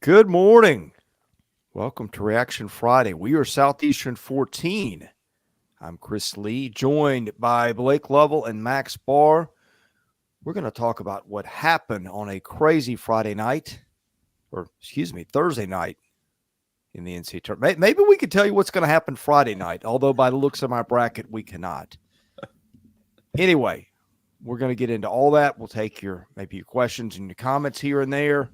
Good morning. Welcome to Reaction Friday. We are Southeastern 14. I'm Chris Lee, joined by Blake Lovell and Max Barr. We're going to talk about what happened on a crazy Thursday night in the NCAA tournament. Maybe we could tell you what's going to happen Friday night, although by the looks of my bracket, we cannot. Anyway, we're going to get into all that. We'll take your questions and your comments here and there.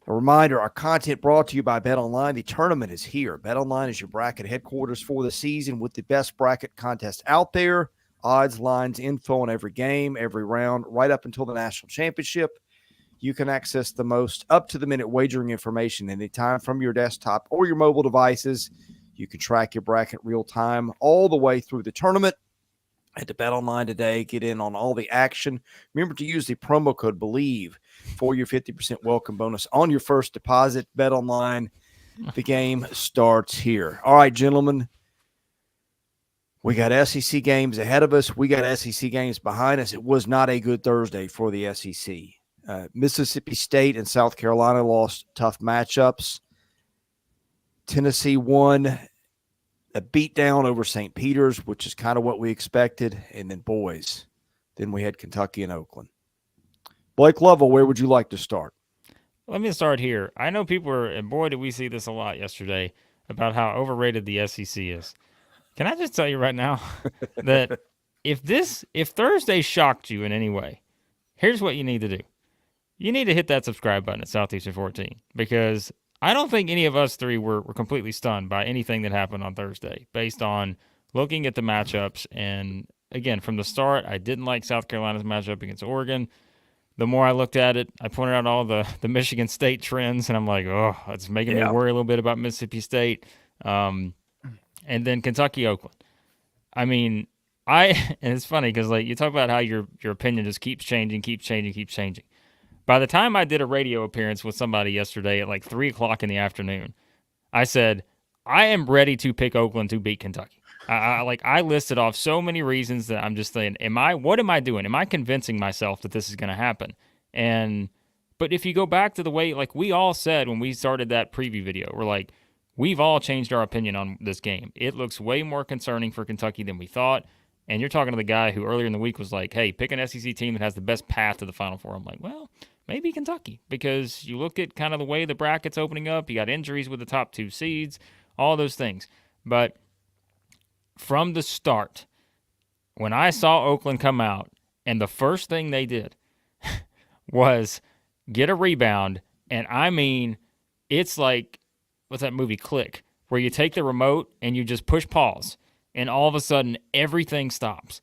A reminder, our content brought to you by BetOnline. The tournament is here. BetOnline is your bracket headquarters for the season with the best bracket contest out there. Odds, lines, info on every game, every round, right up until the national championship. You can access the most up-to-the-minute wagering information anytime from your desktop or your mobile devices. You can track your bracket real time all the way through the tournament. Head to BetOnline today. Get in on all the action. Remember to use the promo code BELIEVE for your 50% welcome bonus on your first deposit. BetOnline. The game starts here. All right, gentlemen. We got SEC games ahead of us. We got SEC games behind us. It was not a good Thursday for the SEC. Mississippi State and South Carolina lost tough matchups. Tennessee won a beatdown over St. Peter's, which is kind of what we expected. And then, then we had Kentucky and Oakland. Blake Lovell, where would you like to start? Let me start here. I know people are, and boy, did we see this a lot yesterday, about how overrated the SEC is. Can I just tell you right now that if Thursday shocked you in any way, here's what you need to do. You need to hit that subscribe button at Southeastern 14, because I don't think any of us three were completely stunned by anything that happened on Thursday based on looking at the matchups. And again, from the start, I didn't like South Carolina's matchup against Oregon. The more I looked at it, I pointed out all the Michigan State trends, and I'm like, oh, it's making me worry a little bit about Mississippi State. And then Kentucky, Oakland. I mean, and it's funny because like you talk about how your opinion just keeps changing. By the time I did a radio appearance with somebody yesterday at like 3 o'clock in the afternoon, I said, I am ready to pick Oakland to beat Kentucky. I listed off so many reasons that I'm just saying, what am I doing? Am I convincing myself that this is going to happen? But if you go back to the way, like we all said when we started that preview video, we're like, we've all changed our opinion on this game. It looks way more concerning for Kentucky than we thought. And you're talking to the guy who earlier in the week was like, hey, pick an SEC team that has the best path to the Final Four. I'm like, well, maybe Kentucky, because you look at kind of the way the bracket's opening up. You got injuries with the top 2 seeds, all those things. But from the start, when I saw Oakland come out, and the first thing they did was get a rebound, and I mean, it's like, what's that movie, Click, where you take the remote and you just push pause, and all of a sudden, everything stops.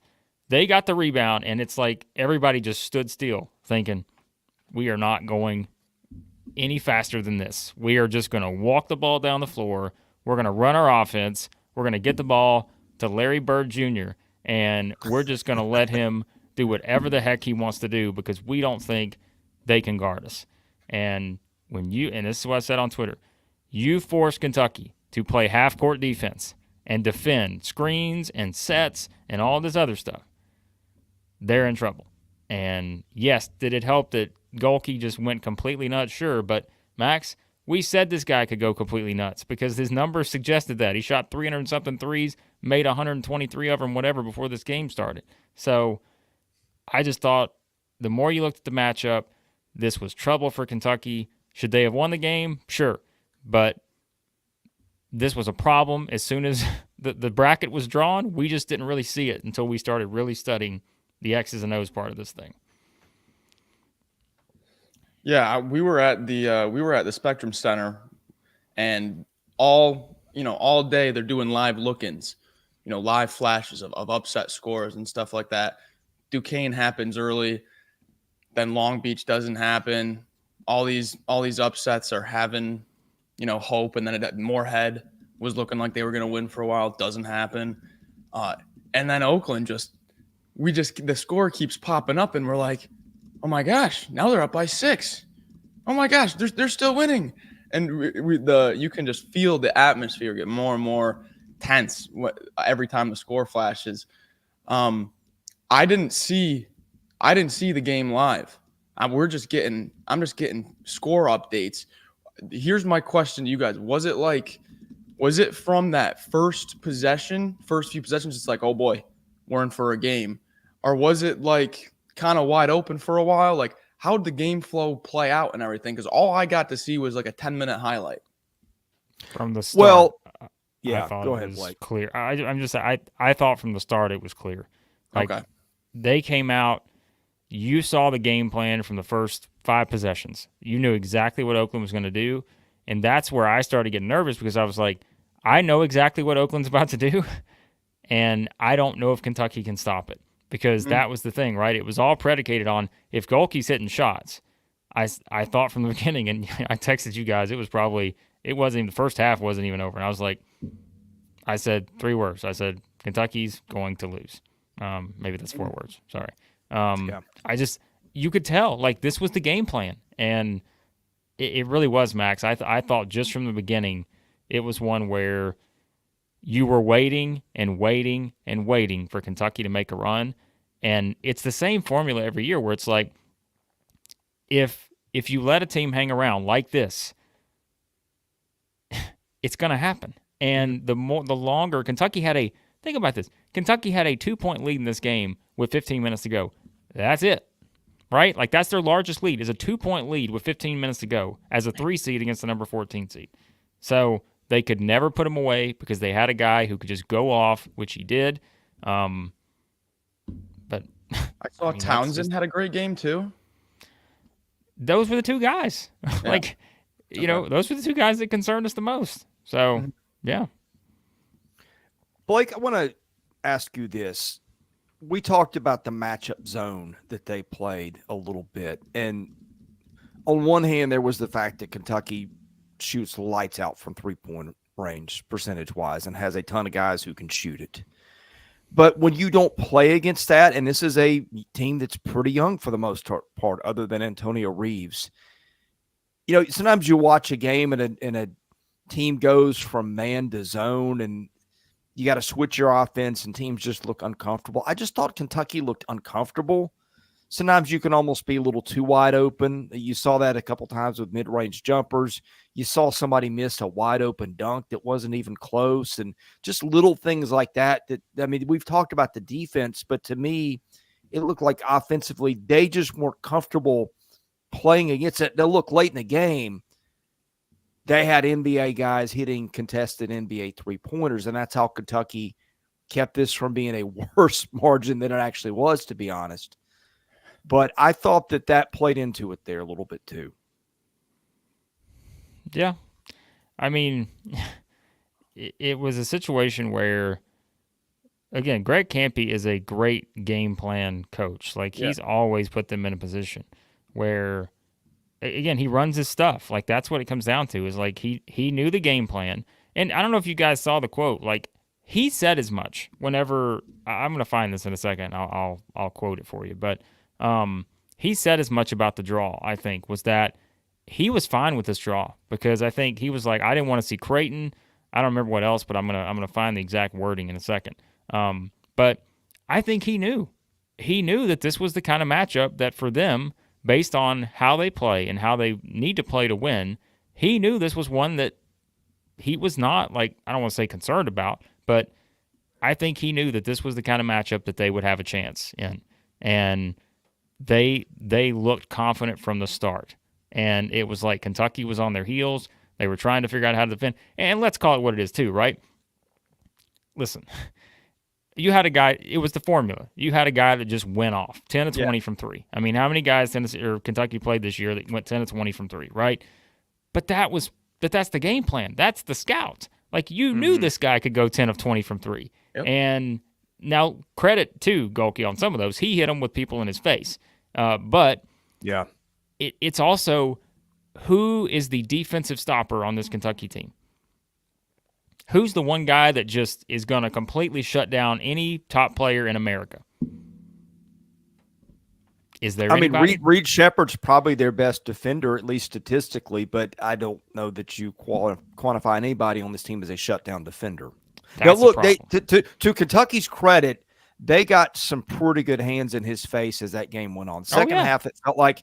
They got the rebound, and it's like everybody just stood still thinking, we are not going any faster than this. We are just going to walk the ball down the floor. We're going to run our offense. We're going to get the ball to Larry Bird Jr., and we're just going to let him do whatever the heck he wants to do because we don't think they can guard us. And this is what I said on Twitter, you force Kentucky to play half-court defense and defend screens and sets and all this other stuff, they're in trouble. And yes, did it help that Golke just went completely nuts? Sure, but Max, we said this guy could go completely nuts because his numbers suggested that. He shot 300-something threes, made 123 of them, whatever, before this game started. So I just thought the more you looked at the matchup, this was trouble for Kentucky. Should they have won the game? Sure. But this was a problem. As soon as the bracket was drawn, we just didn't really see it until we started really studying the X's and O's part of this thing. Yeah, we were at the Spectrum Center, and all day they're doing live look-ins, live flashes of upset scores and stuff like that. Duquesne happens early, then Long Beach doesn't happen. All these upsets are having, hope, and then Moorhead was looking like they were going to win for a while. It doesn't happen, and then Oakland the score keeps popping up, and we're like, oh my gosh, now they're up by 6. Oh my gosh, they're still winning. And you can just feel the atmosphere get more and more tense every time the score flashes. I didn't see the game live. I'm just getting score updates. here's my question to you guys. Was it from that first few possessions, it's like, oh boy, we're in for a game? Or was it like kind of wide open for a while? Like, how did the game flow play out and everything? Because all I got to see was like a 10-minute highlight. From the start. Well, I yeah, thought go it ahead, was Blake. clear. I thought from the start it was clear. Like, Okay. they came out, you saw the game plan from the first 5 possessions. You knew exactly what Oakland was going to do, and that's where I started getting nervous because I was like, I know exactly what Oakland's about to do, and I don't know if Kentucky can stop it because that was the thing, right? It was all predicated on if Golke's hitting shots. I thought from the beginning, and I texted you guys, it wasn't even, the first half wasn't even over, and I was like, I said 3 words. I said, Kentucky's going to lose. Maybe that's 4 words. Sorry. You could tell, like, this was the game plan, and it really was, Max. I thought just from the beginning, it was one where you were waiting and waiting and waiting for Kentucky to make a run, and it's the same formula every year where it's like, if you let a team hang around like this, it's going to happen. And the longer Kentucky think about this. Kentucky had a 2-point lead in this game with 15 minutes to go. That's it, right? Like, that's their largest lead, is a 2-point lead with 15 minutes to go as a 3 seed against the number 14 seed. So they could never put him away because they had a guy who could just go off, which he did. But I saw Townsend had a great game too. Those were the 2 guys. Yeah. Those were the 2 guys that concerned us the most. So, yeah. Blake, I want to ask you this. We talked about the matchup zone that they played a little bit. And on one hand, there was the fact that Kentucky shoots lights out from 3-point range percentage-wise and has a ton of guys who can shoot it. But when you don't play against that, and this is a team that's pretty young for the most part, other than Antonio Reeves, sometimes you watch a game and a team goes from man to zone and you got to switch your offense and teams just look uncomfortable. I just thought Kentucky looked uncomfortable. Sometimes you can almost be a little too wide open. You saw that a couple times with mid-range jumpers. You saw somebody miss a wide open dunk that wasn't even close, and just little things like that. We've talked about the defense, but to me, it looked like offensively they just weren't comfortable playing against it. They'll look late in the game. They had NBA guys hitting contested NBA 3-pointers, and that's how Kentucky kept this from being a worse margin than it actually was, to be honest. But I thought that played into it there a little bit too. Yeah. I mean, it was a situation where, again, Greg Kampe is a great game plan coach. Like, he's always put them in a position where, again, he runs his stuff. Like, that's what it comes down to, is like he knew the game plan. And I don't know if you guys saw the quote. Like, he said as much whenever – I'm going to find this in a second. I'll quote it for you. But he said as much about the draw, I think, was that he was fine with this draw because I think he was like, I didn't want to see Creighton. I don't remember what else, but I'm gonna find the exact wording in a second. But I think he knew that this was the kind of matchup that for them, based on how they play and how they need to play to win, he knew this was one that he was not, like, I don't want to say concerned about, but I think he knew that this was the kind of matchup that they would have a chance in. And they looked confident from the start. And it was like Kentucky was on their heels. They were trying to figure out how to defend. And let's call it what it is too, right? Listen, you had a guy, it was the formula. You had a guy that just went off 10 to 20 from 3. I mean, how many guys Kentucky played this year that went 10 to 20 from 3, right? But that's the game plan. That's the scout. Like, you knew this guy could go 10 of 20 from 3. Yep. And now, credit to Golke on some of those. He hit them with people in his face. But yeah, it's also who is the defensive stopper on this Kentucky team? Who's the one guy that just is going to completely shut down any top player in America? Is there anybody? Reed Shepherd's probably their best defender, at least statistically, but I don't know that you quantify anybody on this team as a shutdown defender. Now, look, to Kentucky's credit, they got some pretty good hands in his face as that game went on. Second half, it felt like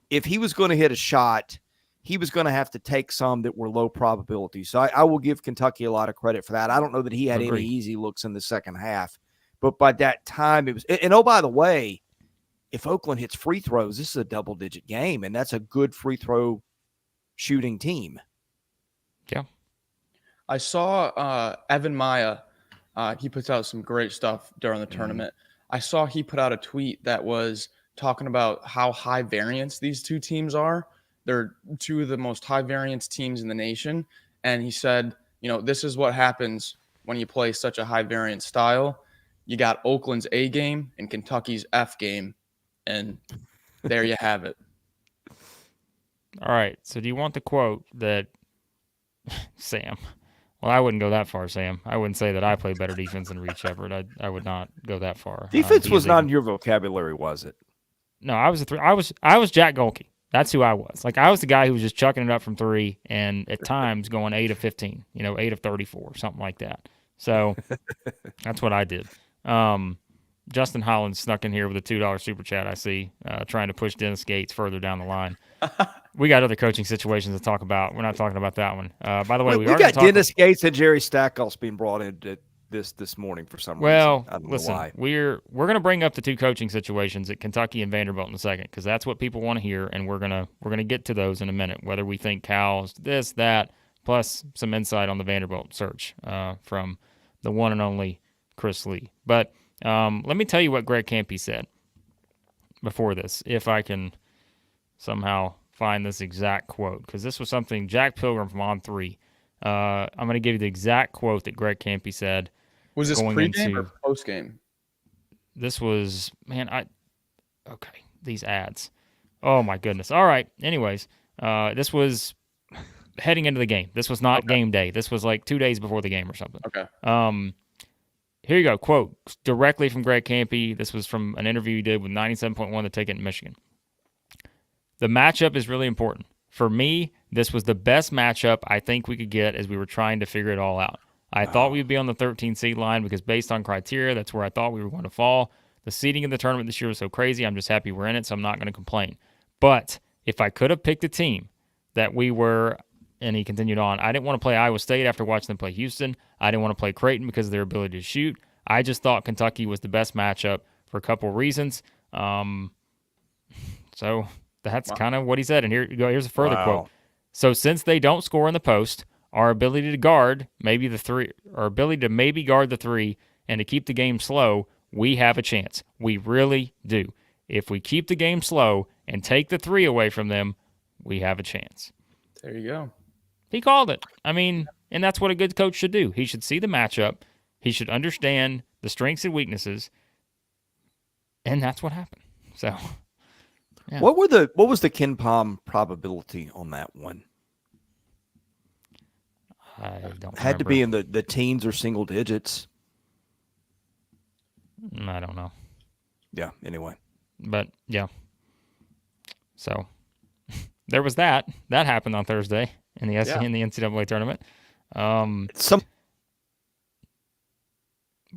if he was going to hit a shot, he was going to have to take some that were low probability. So I will give Kentucky a lot of credit for that. I don't know that he had Agreed. any easy looks in the second half, but by that time it was. And oh, by the way, if Oakland hits free throws, this is a double-digit game, and that's a good free throw shooting team. Yeah. I saw Evan Maya. He puts out some great stuff during the tournament. I saw he put out a tweet that was talking about how high variance these two teams are. They're two of the most high variance teams in the nation. And he said, this is what happens when you play such a high variance style. You got Oakland's A game and Kentucky's F game. And there you have it. All right. So do you want the quote that Sam? Well, I wouldn't go that far, Sam. I wouldn't say that I play better defense than Reed Shepherd. I would not go that far. Defense was not in your vocabulary, was it? No, I was a three. I was Jack Golke. That's who I was. Like, I was the guy who was just chucking it up from three and at times going 8 of 15, 8 of 34, something like that. So that's what I did. Justin Holland snuck in here with a $2 super chat, I see, trying to push Dennis Gates further down the line. We got other coaching situations to talk about. We're not talking about that one. By the way, we got Dennis Gates and Jerry Stackhouse being brought into this morning for some reason. Well, I don't listen, know why. we're going to bring up the two coaching situations at Kentucky and Vanderbilt in a second because that's what people want to hear, and we're gonna get to those in a minute. Whether we think Cal's this, that, plus some insight on the Vanderbilt search from the one and only Chris Lee. But let me tell you what Greg Campy said before this, if I can somehow find this exact quote, because this was something Jack Pilgrim from On 3. I'm going to give you the exact quote that Greg Campy said. Was this pregame or postgame? This was, okay, these ads. Oh, my goodness. All right. Anyways, this was heading into the game. This was not game day. This was like 2 days before the game or something. Okay. Here you go. Quote directly from Greg Campy. This was from an interview he did with 97.1 The Ticket in Michigan. The matchup is really important. For me, this was the best matchup I think we could get as we were trying to figure it all out. I thought we'd be on the 13 seed line because based on criteria, that's where I thought we were going to fall. The seeding in the tournament this year was so crazy. I'm just happy we're in it, so I'm not going to complain. But if I could have picked a team that we were, and he continued on, I didn't want to play Iowa State after watching them play Houston. I didn't want to play Creighton because of their ability to shoot. I just thought Kentucky was the best matchup for a couple of reasons. So that's kind of what he said. And here's a further quote. So since they don't score in the post, our ability to guard maybe the three, our ability to maybe guard the three and to keep the game slow, we have a chance. We really do. If we keep the game slow and take the three away from them, we have a chance. There you go. He called it. I mean, and that's what a good coach should do. He should see the matchup. He should understand the strengths and weaknesses. And that's what happened. So, yeah. What was the Ken Pom probability on that one? I don't Had to remember. be in the teens or single digits. I don't know. Yeah, anyway. But, yeah. So, there was that. That happened on Thursday in the in the NCAA tournament.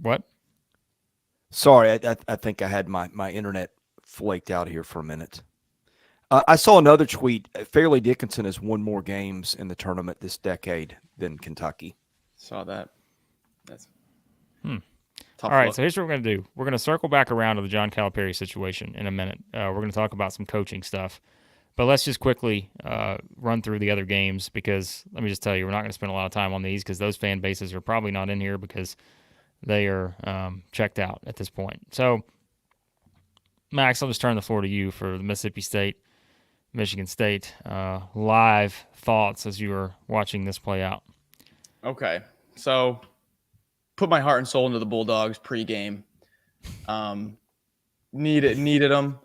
What? Sorry, I think I had my internet flaked out here for a minute. I saw another tweet. Fairleigh Dickinson has won more games in the tournament this decade than Kentucky. Saw that. That's All right, so here's what we're going to do. We're going to circle back around to the John Calipari situation in a minute. We're going to talk about some coaching stuff. But let's just quickly run through the other games because let me just tell you, we're not going to spend a lot of time on these because those fan bases are probably not in here because they are checked out at this point. So, Max, I'll just turn the floor to you for the Mississippi State, Michigan State live thoughts as you were watching this play out. Okay, so put my heart and soul into the Bulldogs pregame. Needed them.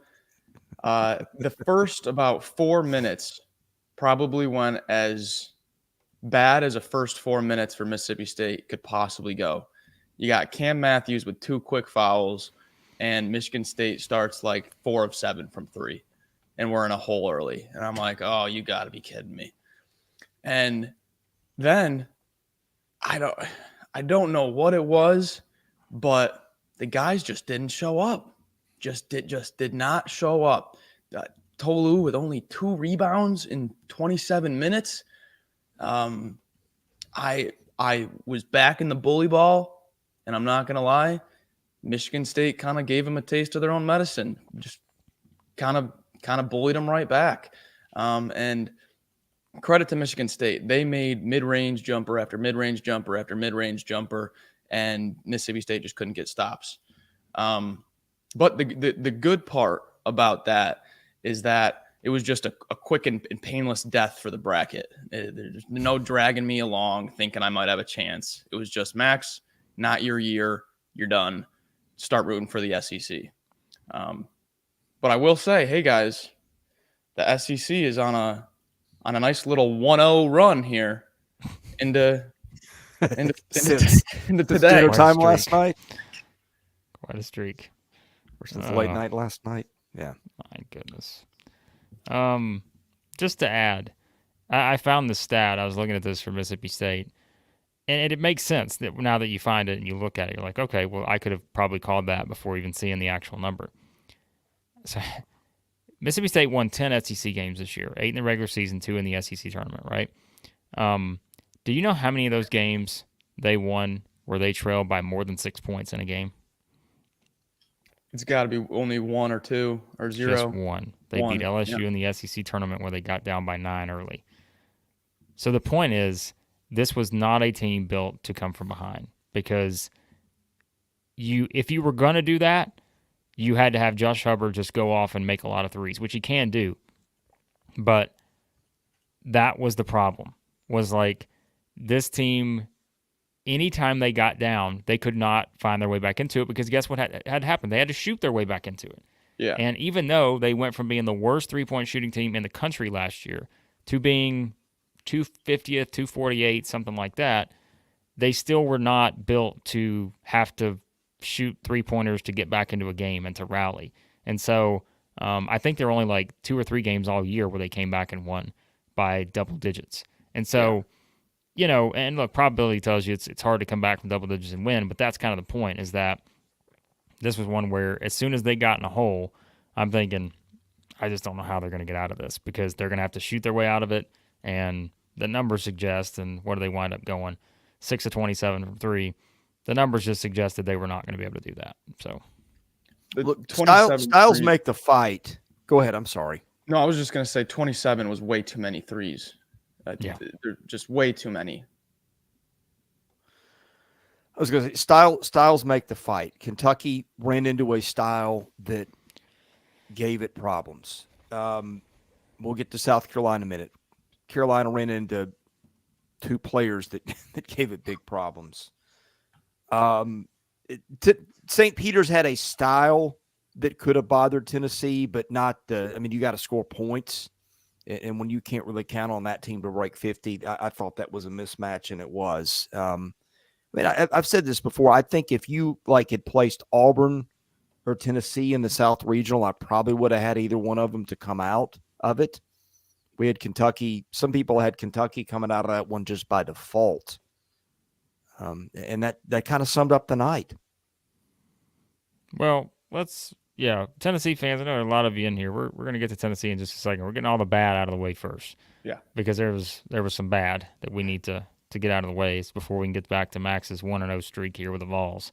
The first about 4 minutes probably went as bad as the first 4 minutes for Mississippi State could possibly go. You got Cam Matthews with 2 quick fouls, and Michigan State starts like 4 of 7 from 3, and we're in a hole early. And I'm like, oh, you got to be kidding me. And then I don't know what it was, but the guys just didn't show up. Just did not show up. Tolu with only 2 rebounds in 27 minutes. I was back in the bully ball, and I'm not going to lie, Michigan State kind of gave them a taste of their own medicine. Just kind of bullied them right back. And credit to Michigan State. They made mid-range jumper after mid-range jumper after mid-range jumper, and Mississippi State just couldn't get stops. But the good part about that is that it was just a quick and painless death for the bracket. There's no dragging me along thinking I might have a chance. It was just, Max, not your year. You're done. Start rooting for the SEC. But I will say, hey guys, the SEC is on a nice little 1-0 run here into today. Dinner time last night. Quite a streak. Versus late night last night. Yeah. My goodness. Just to add, I found the stat. I was looking at this for Mississippi State, and it makes sense that now that you find it and you look at it, you're like, okay, well, I could have probably called that before even seeing the actual number. So Mississippi State won 10 SEC games this year, 8 in the regular season, 2 in the SEC tournament, right? Do you know how many of those games they won where they trailed by more than 6 points in a game? It's got to be only 1 or 2 or 0. Just one. They beat LSU in the SEC tournament where they got down by 9 early. So the point is, this was not a team built to come from behind, because if you were going to do that, you had to have Josh Hubbard just go off and make a lot of threes, which he can do. But that was the problem, was like this team, anytime they got down, they could not find their way back into it, because guess what had happened? They had to shoot their way back into it. Yeah. And even though they went from being the worst three-point shooting team in the country last year to being 250th, 248, something like that, they still were not built to have to shoot three-pointers to get back into a game and to rally. And so I think there were only like 2 or 3 games all year where they came back and won by double digits. And so, you know, and look, probability tells you it's hard to come back from double digits and win, but that's kind of the point, is that this was one where as soon as they got in a hole, I'm thinking, I just don't know how they're going to get out of this, because they're going to have to shoot their way out of it. And the numbers suggest, and what do they wind up going? 6 of 27 from 3. The numbers just suggested they were not going to be able to do that. So, look, styles make the fight. Go ahead. I'm sorry. No, I was just going to say 27 was way too many threes. Yeah. They're just way too many. I was going to say styles make the fight. Kentucky ran into a style that gave it problems. We'll get to South Carolina in a minute. Carolina ran into 2 players that gave it big problems. St. Peter's had a style that could have bothered Tennessee, but not you got to score points. And when you can't really count on that team to break 50, I thought that was a mismatch, and it was. I've said this before. I think if you had placed Auburn or Tennessee in the South Regional, I probably would have had either one of them to come out of it. We had Kentucky. Some people had Kentucky coming out of that one just by default. And that kind of summed up the night. well, Tennessee fans, I know there are a lot of you in here. We're going to get to Tennessee in just a second. We're getting all the bad out of the way first. Yeah. Because there was some bad that we need to get out of the way before we can get back to Max's 1-0 streak here with the Vols,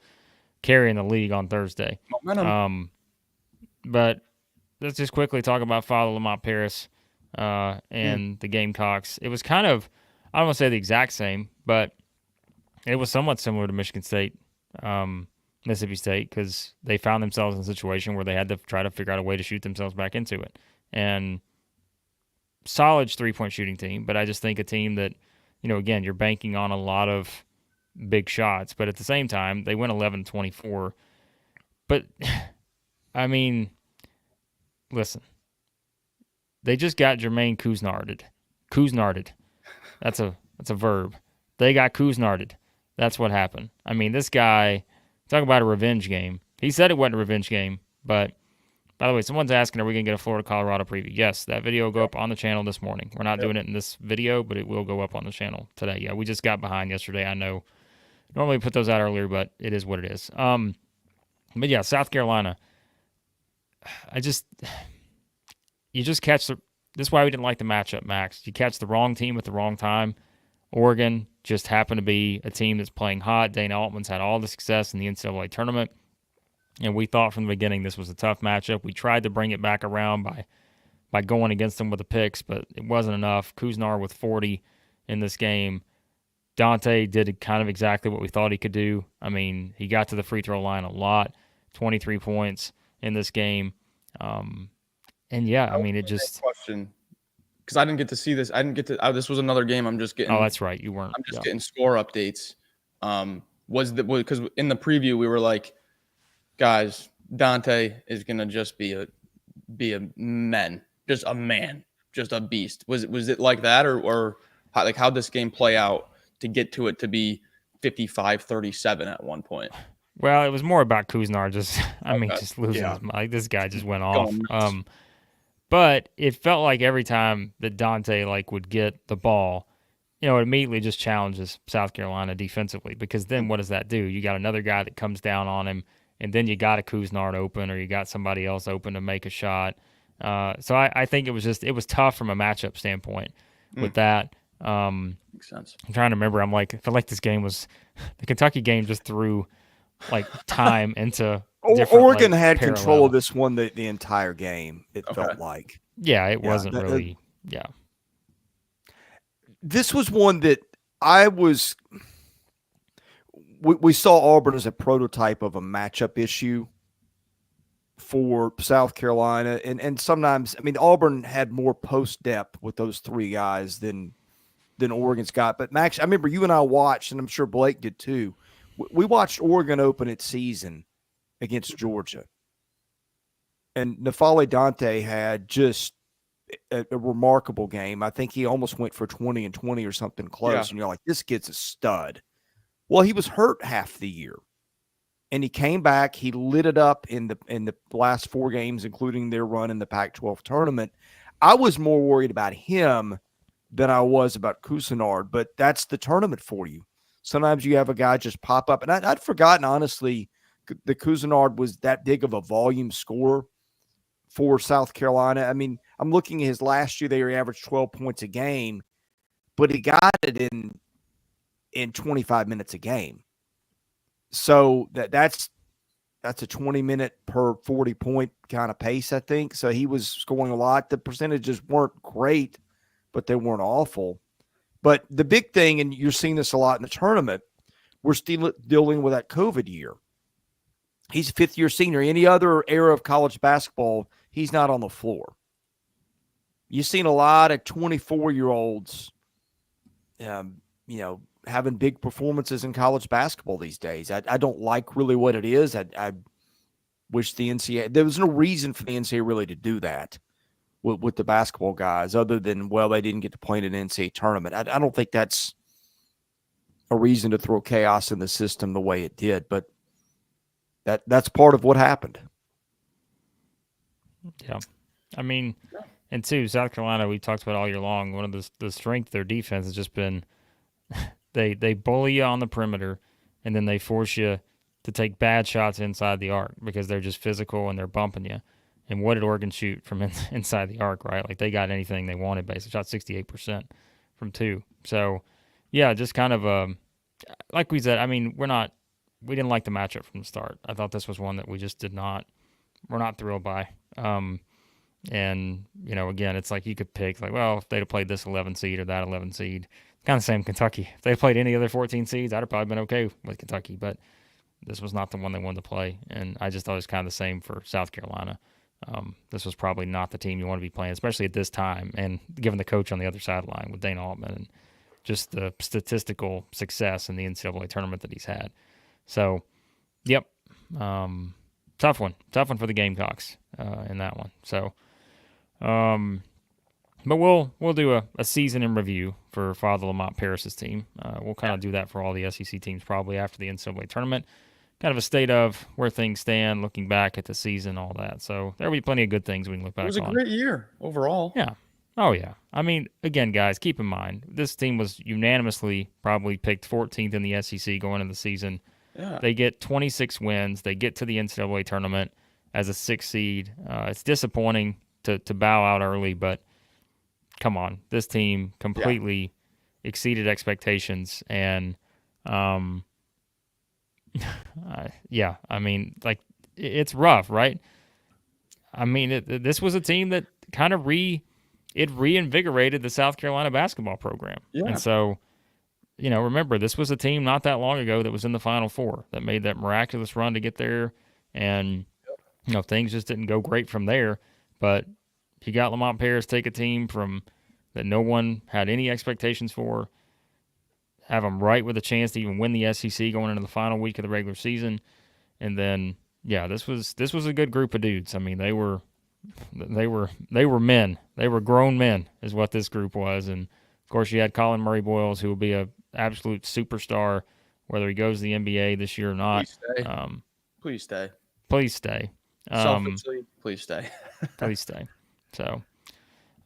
carrying the league on Thursday. Momentum. But let's just quickly talk about Father Lamont Paris and the Gamecocks. It was kind of, I don't want to say the exact same, but it was somewhat similar to Michigan State, Mississippi State, because they found themselves in a situation where they had to try to figure out a way to shoot themselves back into it. And solid three-point shooting team, but I just think a team that, again, you're banking on a lot of big shots, but at the same time, they went 11-24. But, I mean, listen, they just got Jermaine Kuznarded. That's a verb. They got Kuznarded. That's what happened. I mean, this guy, talk about a revenge game. He said it wasn't a revenge game, but by the way, someone's asking, are we going to get a Florida-Colorado preview? Yes, that video will go up on the channel this morning. We're not doing it in this video, but it will go up on the channel today. Yeah, we just got behind yesterday. I know. Normally we put those out earlier, but it is what it is. But yeah, South Carolina, you just catch the. This is why we didn't like the matchup, Max. You catch the wrong team at the wrong time. Oregon just happened to be a team that's playing hot. Dana Altman's had all the success in the NCAA tournament, and we thought from the beginning this was a tough matchup. We tried to bring it back around by going against them with the picks, but it wasn't enough. Kuznar with 40 in this game. Dante did kind of exactly what we thought he could do. I mean, he got to the free throw line a lot, 23 points in this game. And yeah, I mean, it just question, because I didn't get to see this. I didn't get to. This was another game. I'm just getting. Oh, that's right. You weren't. I'm just getting score updates. Because in the preview we were like, guys, Dante is gonna just be a man, just a man, just a beast. Was it like that, or how'd this game play out to get to it to be 55-37 at one point? Well, it was more about Kuznar just losing his mind. Like, this guy just went off. But it felt like every time that Dante would get the ball, it immediately just challenges South Carolina defensively, because then what does that do? You got another guy that comes down on him, and then you got a Kuznar open, or you got somebody else open to make a shot. So I think it was tough from a matchup standpoint with that. Makes sense. I'm trying to remember. I feel like this game was the Kentucky game just threw time into Oregon had control of this one the entire game. It felt like. Yeah, it wasn't really. Yeah. This was one that we saw Auburn as a prototype of a matchup issue for South Carolina. And sometimes, I mean, Auburn had more post depth with those three guys than Oregon's got. But Max, I remember you and I watched, and I'm sure Blake did too. We watched Oregon open its season against Georgia. And N'Faly Dante had just a remarkable game. I think he almost went for 20 and 20 or something close. Yeah. And you're like, this kid's a stud. Well, he was hurt half the year. And he came back. He lit it up in the last 4 games, including their run in the Pac-12 tournament. I was more worried about him than I was about Cousinard, but that's the tournament for you. Sometimes you have a guy just pop up. And I'd forgotten, honestly, that Cousinard was that big of a volume scorer for South Carolina. I mean, I'm looking at his last year there, he averaged 12 points a game, but he got it in 25 minutes a game. So that's a 20-minute per 40-point kind of pace, I think. So he was scoring a lot. The percentages weren't great, but they weren't awful. But the big thing, and you're seeing this a lot in the tournament, we're still dealing with that COVID year. He's a fifth-year senior. Any other era of college basketball, he's not on the floor. You've seen a lot of 24-year-olds, having big performances in college basketball these days. I don't like really what it is. I wish the NCAA – there was no reason for the NCAA really to do that with the basketball guys, other than, well, they didn't get to play in an NCAA tournament. I don't think that's a reason to throw chaos in the system the way it did, but that's part of what happened. Yeah. I mean, and too, South Carolina, we talked about all year long, one of the strength of their defense has just been they bully you on the perimeter, and then they force you to take bad shots inside the arc because they're just physical and they're bumping you. And what did Oregon shoot from inside the arc, right? Like, they got anything they wanted, basically. Shot 68% from 2. So, yeah, just kind of, like we said, I mean, we didn't like the matchup from the start. I thought this was one that we just we're not thrilled by. And, again, it's like you could pick, like, well, if they'd have played this 11 seed or that 11 seed, kind of same Kentucky. If they played any other 14 seeds, I'd have probably been okay with Kentucky, but this was not the one they wanted to play. And I just thought it was kind of the same for South Carolina. This was probably not the team you want to be playing, especially at this time, and given the coach on the other sideline with Dana Altman and just the statistical success in the NCAA tournament that he's had. So, yep, tough one for the Gamecocks in that one. So, but we'll do a season in review for Father Lamont Paris's team. We'll kind of do that for all the SEC teams probably after the NCAA tournament. Kind of a state of where things stand, looking back at the season, all that. So there'll be plenty of good things we can look back on. It was a great year overall. Yeah. Oh, yeah. I mean, again, guys, keep in mind, this team was unanimously probably picked 14th in the SEC going into the season. Yeah. They get 26 wins. They get to the NCAA tournament as a 6th seed. It's disappointing to bow out early, but come on, this team completely exceeded expectations, and yeah, I mean, like, it's rough, right? I mean, this was a team that kind of reinvigorated the South Carolina basketball program. Yeah. And so, remember, this was a team not that long ago that was in the Final Four, that made that miraculous run to get there. And, things just didn't go great from there. But you got Lamont Paris take a team that no one had any expectations for, have them right with a chance to even win the SEC going into the final week of the regular season. And then, yeah, this was a good group of dudes. I mean, they were men. They were grown men is what this group was. And of course you had Colin Murray Boyles, who will be a absolute superstar, whether he goes to the NBA this year or not. Please stay. Please stay. Selfishly, please stay. Please stay. So,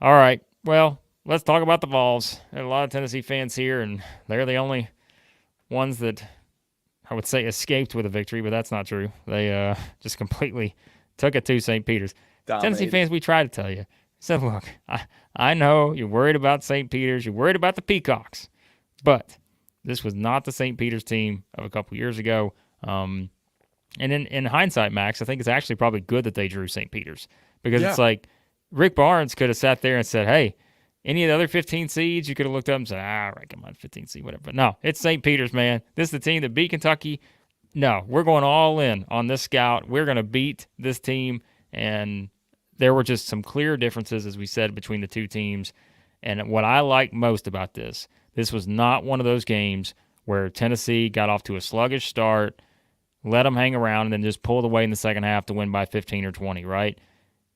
all right. Well, let's talk about the Vols. There are a lot of Tennessee fans here, and they're the only ones that I would say escaped with a victory, but that's not true. They just completely took it to St. Peter's. Dominated. Tennessee fans, we try to tell you. So, look, I know you're worried about St. Peter's. You're worried about the Peacocks. But this was not the St. Peter's team of a couple years ago. And in hindsight, Max, I think it's actually probably good that they drew St. Peter's, because it's like Rick Barnes could have sat there and said, hey, any of the other 15 seeds, you could have looked up and said, right, come on, 15 seed, whatever. But no, it's St. Peter's, man. This is the team that beat Kentucky. No, we're going all in on this scout. We're going to beat this team. And there were just some clear differences, as we said, between the two teams. And what I like most about this was not one of those games where Tennessee got off to a sluggish start, let them hang around, and then just pulled away in the second half to win by 15 or 20, right?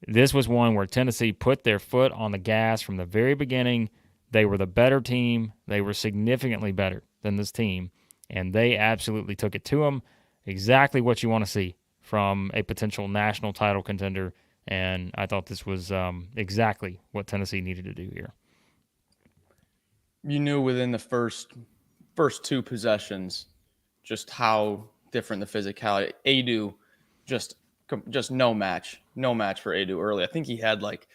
This was one where Tennessee put their foot on the gas from the very beginning. They were the better team. They were significantly better than this team, and they absolutely took it to them. Exactly what you want to see from a potential national title contender, and I thought this was exactly what Tennessee needed to do here. You knew within the first two possessions just how different the physicality. Adu, just no match for Adu early. I think he had like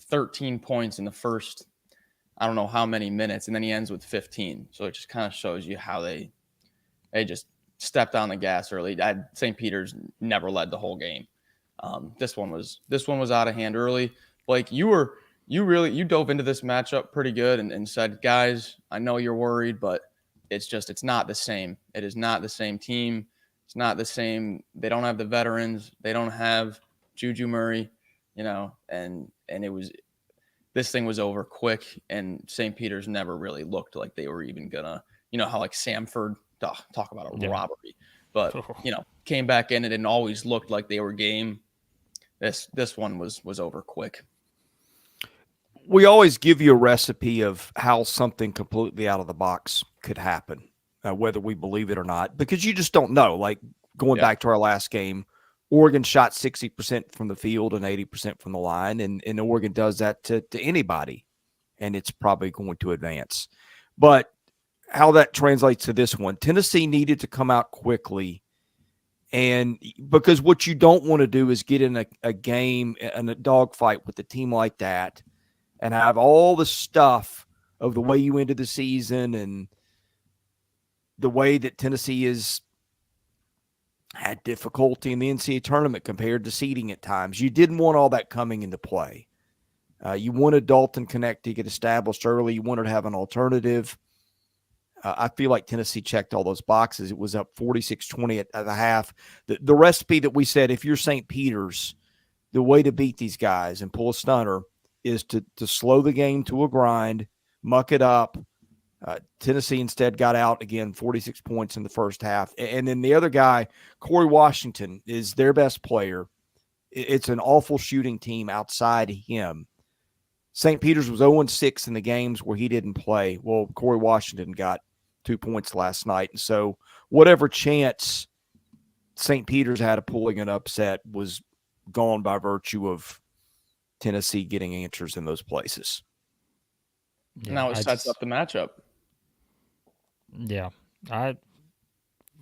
13 points in the first, I don't know how many minutes, and then he ends with 15. So it just kind of shows you how they just stepped on the gas early. St. Peter's never led the whole game. This one was out of hand early. Like you dove into this matchup pretty good and said, guys, I know you're worried, but it's not the same. It is not the same team. It's not the same. They don't have the veterans. They don't have Juju Murray, and this thing was over quick, and St. Peter's never really looked like they were even gonna, how like Samford, talk about a robbery, but came back in and it always looked like they were game. This one was over quick. We always give you a recipe of how something completely out of the box could happen, whether we believe it or not, because you just don't know. Like going back to our last game, Oregon shot 60% from the field and 80% from the line, and Oregon does that to anybody, and it's probably going to advance. But how that translates to this one, Tennessee needed to come out quickly, and because what you don't want to do is get in a game and a dogfight with a team like that and have all the stuff of the way you ended the season and the way that Tennessee has had difficulty in the NCAA tournament compared to seeding at times. You didn't want all that coming into play. You wanted Dalton Connect to get established early. You wanted to have an alternative. I feel like Tennessee checked all those boxes. It was up 46-20 at the half. The recipe that we said, if you're St. Peter's, the way to beat these guys and pull a stunner is to slow the game to a grind, muck it up. Tennessee instead got out again, 46 points in the first half. And then the other guy, Corey Washington, is their best player. It's an awful shooting team outside him. St. Peter's was 0-6 in the games where he didn't play. Well, Corey Washington got 2 points last night. And so whatever chance St. Peter's had of pulling an upset was gone by virtue of Tennessee getting answers in those places. Yeah, now it sets up the matchup. Yeah.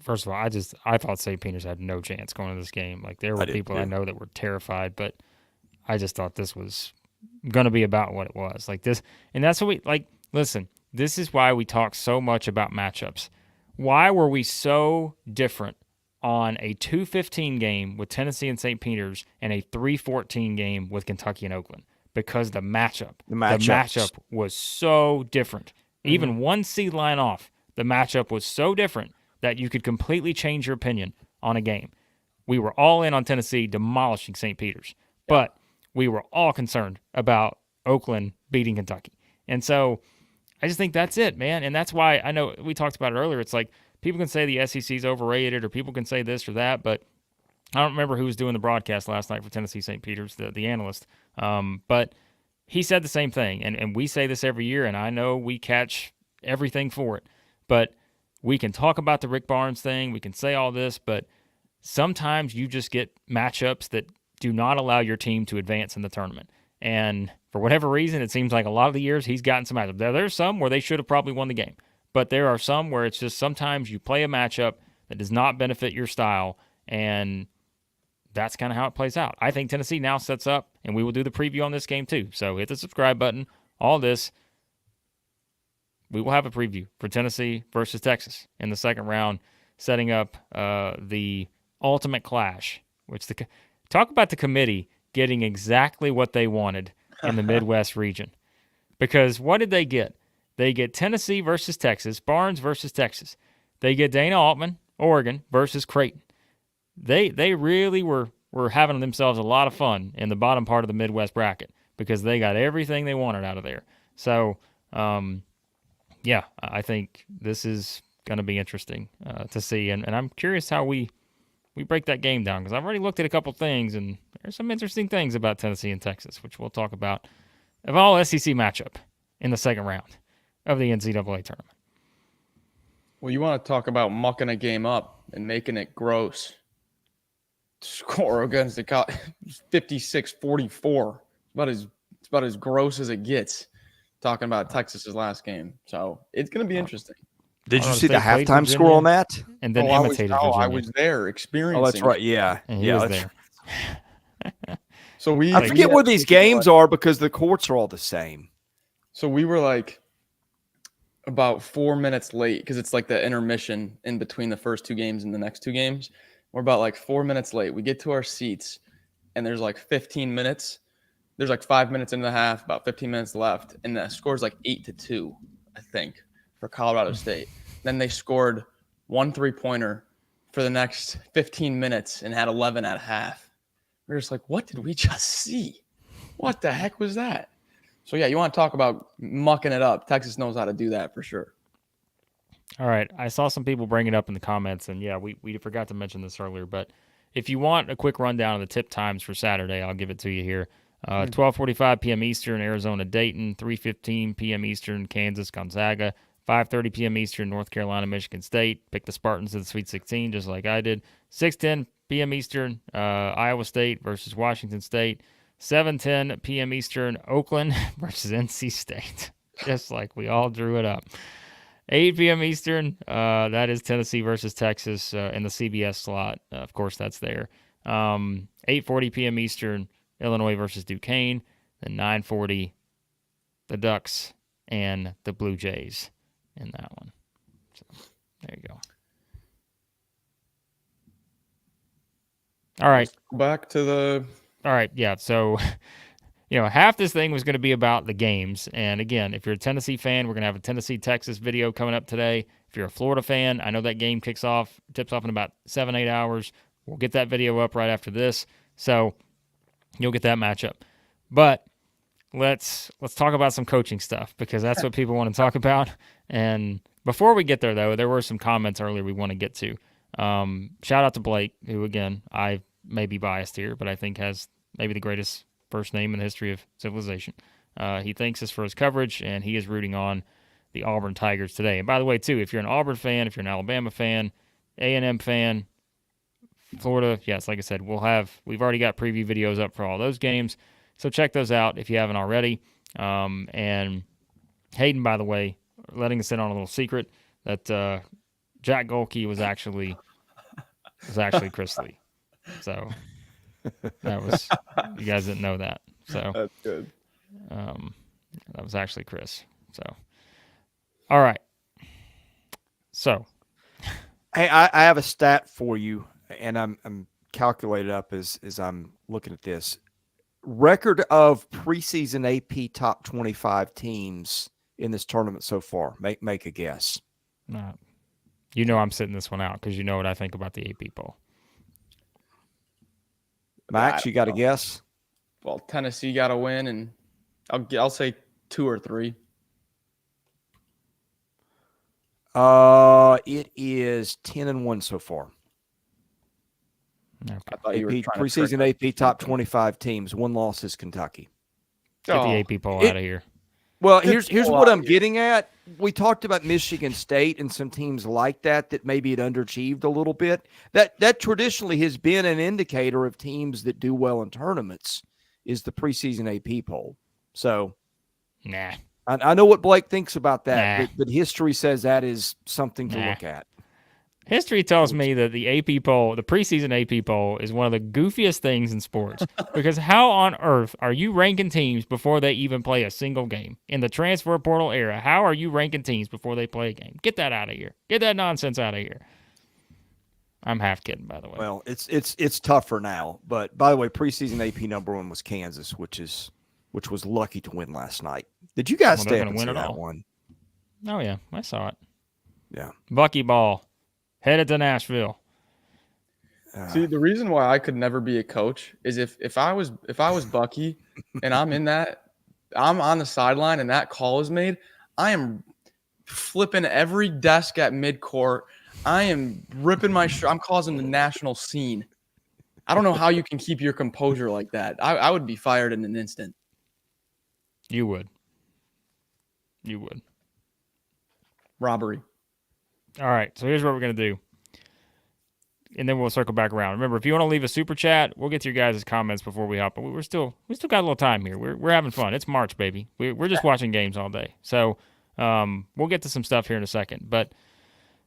First of all, I thought St. Peter's had no chance going into this game. Like, there were people I know that were terrified, but I just thought this was going to be about what it was. Like this, and that's what we like. Listen, this is why we talk so much about matchups. Why were we so different on a 2:15 game with Tennessee and St. Peter's and a 3:14 game with Kentucky and Oakland? Because the matchup was so different. Even 1 seed line off, the matchup was so different that you could completely change your opinion on a game. We were all in on Tennessee demolishing St. Peter's, but we were all concerned about Oakland beating Kentucky. And so I just think that's it, man. And that's why I know we talked about it earlier. It's like people can say the SEC is overrated or people can say this or that, but I don't remember who was doing the broadcast last night for Tennessee St. Peter's, the analyst. But he said the same thing. And we say this every year, and I know we catch everything for it. But we can talk about the Rick Barnes thing. We can say all this, but sometimes you just get matchups that do not allow your team to advance in the tournament. And for whatever reason, it seems like a lot of the years he's gotten some matchups. There's some where they should have probably won the game. But there are some where it's just sometimes you play a matchup that does not benefit your style, and that's kind of how it plays out. I think Tennessee now sets up, and we will do the preview on this game too. So hit the subscribe button. All this, we will have a preview for Tennessee versus Texas in the second round, setting up the ultimate clash, which talk about the committee getting exactly what they wanted in the Midwest region. Because what did they get? They get Tennessee versus Texas, Barnes versus Texas. They get Dana Altman, Oregon, versus Creighton. They really were having themselves a lot of fun in the bottom part of the Midwest bracket because they got everything they wanted out of there. So, I think this is going to be interesting to see. And I'm curious how we break that game down because I've already looked at a couple things, and there's some interesting things about Tennessee and Texas, which we'll talk about. Of all SEC matchup in the second round of the NCAA tournament. Well, you want to talk about mucking a game up and making it gross. Score against the 56-44. It's about as gross as it gets. Talking about Texas's last game. So it's going to be interesting. Did you see the halftime score on that? And then imitated Virginia. I was there experiencing. Oh, that's right. Yeah. And he was there. So I forget where these games are because the courts are all the same. So we were like about 4 minutes late because it's like the intermission in between the first two games and the next two games. We're about like 4 minutes late. We get to our seats and there's like 15 minutes. There's like 5 minutes into the half, about 15 minutes left. And the score's like 8-2, I think, for Colorado State. Then they scored 1 3-pointer for the next 15 minutes and had 11 at half. We're just like, what did we just see? What the heck was that? So, yeah, you want to talk about mucking it up. Texas knows how to do that for sure. All right. I saw some people bring it up in the comments, and, yeah, we forgot to mention this earlier. But if you want a quick rundown of the tip times for Saturday, I'll give it to you here. 12:45 p.m. Eastern, Arizona, Dayton. 3:15 p.m. Eastern, Kansas, Gonzaga. 5:30 p.m. Eastern, North Carolina, Michigan State. Pick the Spartans to the Sweet 16, just like I did. 6:10 p.m. Eastern, Iowa State versus Washington State. 7:10 p.m. Eastern, Oakland versus NC State, just like we all drew it up. 8 p.m. Eastern, that is Tennessee versus Texas in the CBS slot. Of course, that's there. 8:40 p.m. Eastern, Illinois versus Duquesne. Then 9:40, the Ducks and the Blue Jays in that one. So there you go. All right. Back to the... All right, yeah. So, half this thing was going to be about the games. And again, if you're a Tennessee fan, we're going to have a Tennessee-Texas video coming up today. If you're a Florida fan, I know that game tips off in about 7-8 hours. We'll get that video up right after this. So you'll get that matchup. But let's talk about some coaching stuff because that's what people want to talk about. And before we get there, though, there were some comments earlier we want to get to. Shout out to Blake, who, again, I may be biased here, but I think has maybe the greatest first name in the history of civilization. He thanks us for his coverage, and he is rooting on the Auburn Tigers today. And by the way, too, if you're an Auburn fan, if you're an Alabama fan, A&M fan, Florida, yes, like I said, we've already got preview videos up for all those games, so check those out if you haven't already. And Hayden, by the way, letting us in on a little secret that Jack Golke was actually Chris Lee. So That was you guys didn't know that. So That's good. that was actually Chris. So all right. So Hey, I have a stat for you, and I'm calculated up as I'm looking at this. Record of preseason AP top 25 teams in this tournament so far. Make a guess. you know I'm sitting this one out because you know what I think about the AP poll. Max, you got a guess? Well, Tennessee got to win, and I'll say 2 or 3. It is 10-1 so far. Okay. I thought you were AP, trying to preseason trick AP top 25 teams. One loss is Kentucky. Get the AP poll out of here. Well, here's what I'm getting at. We talked about Michigan State and some teams like that maybe had underachieved a little bit. That traditionally has been an indicator of teams that do well in tournaments is the preseason AP poll. So, Nah. I know what Blake thinks about that, Nah. but history says that is something to look at. History tells me that the AP poll, the preseason AP poll, is one of the goofiest things in sports. Because how on earth are you ranking teams before they even play a single game? In the transfer portal era, how are you ranking teams before they play a game? Get that out of here. Get that nonsense out of here. I'm half kidding, by the way. Well, it's tougher now. But by the way, preseason AP number 1 was Kansas, which was lucky to win last night. Did you guys stay up and see that one? Oh yeah, I saw it. Yeah, Bucky Ball headed to Nashville. See, the reason why I could never be a coach is if I was Bucky and I'm on the sideline and that call is made, I am flipping every desk at midcourt. I am ripping my shirt. I'm causing the national scene. I don't know how you can keep your composure like that. I would be fired in an instant. You would. You would. Robbery. All right, so here's what we're going to do. And then we'll circle back around. Remember, if you want to leave a super chat, we'll get to your guys' comments before we hop. But we still got a little time here. We're having fun. It's March, baby. We're just watching games all day. So we'll get to some stuff here in a second. But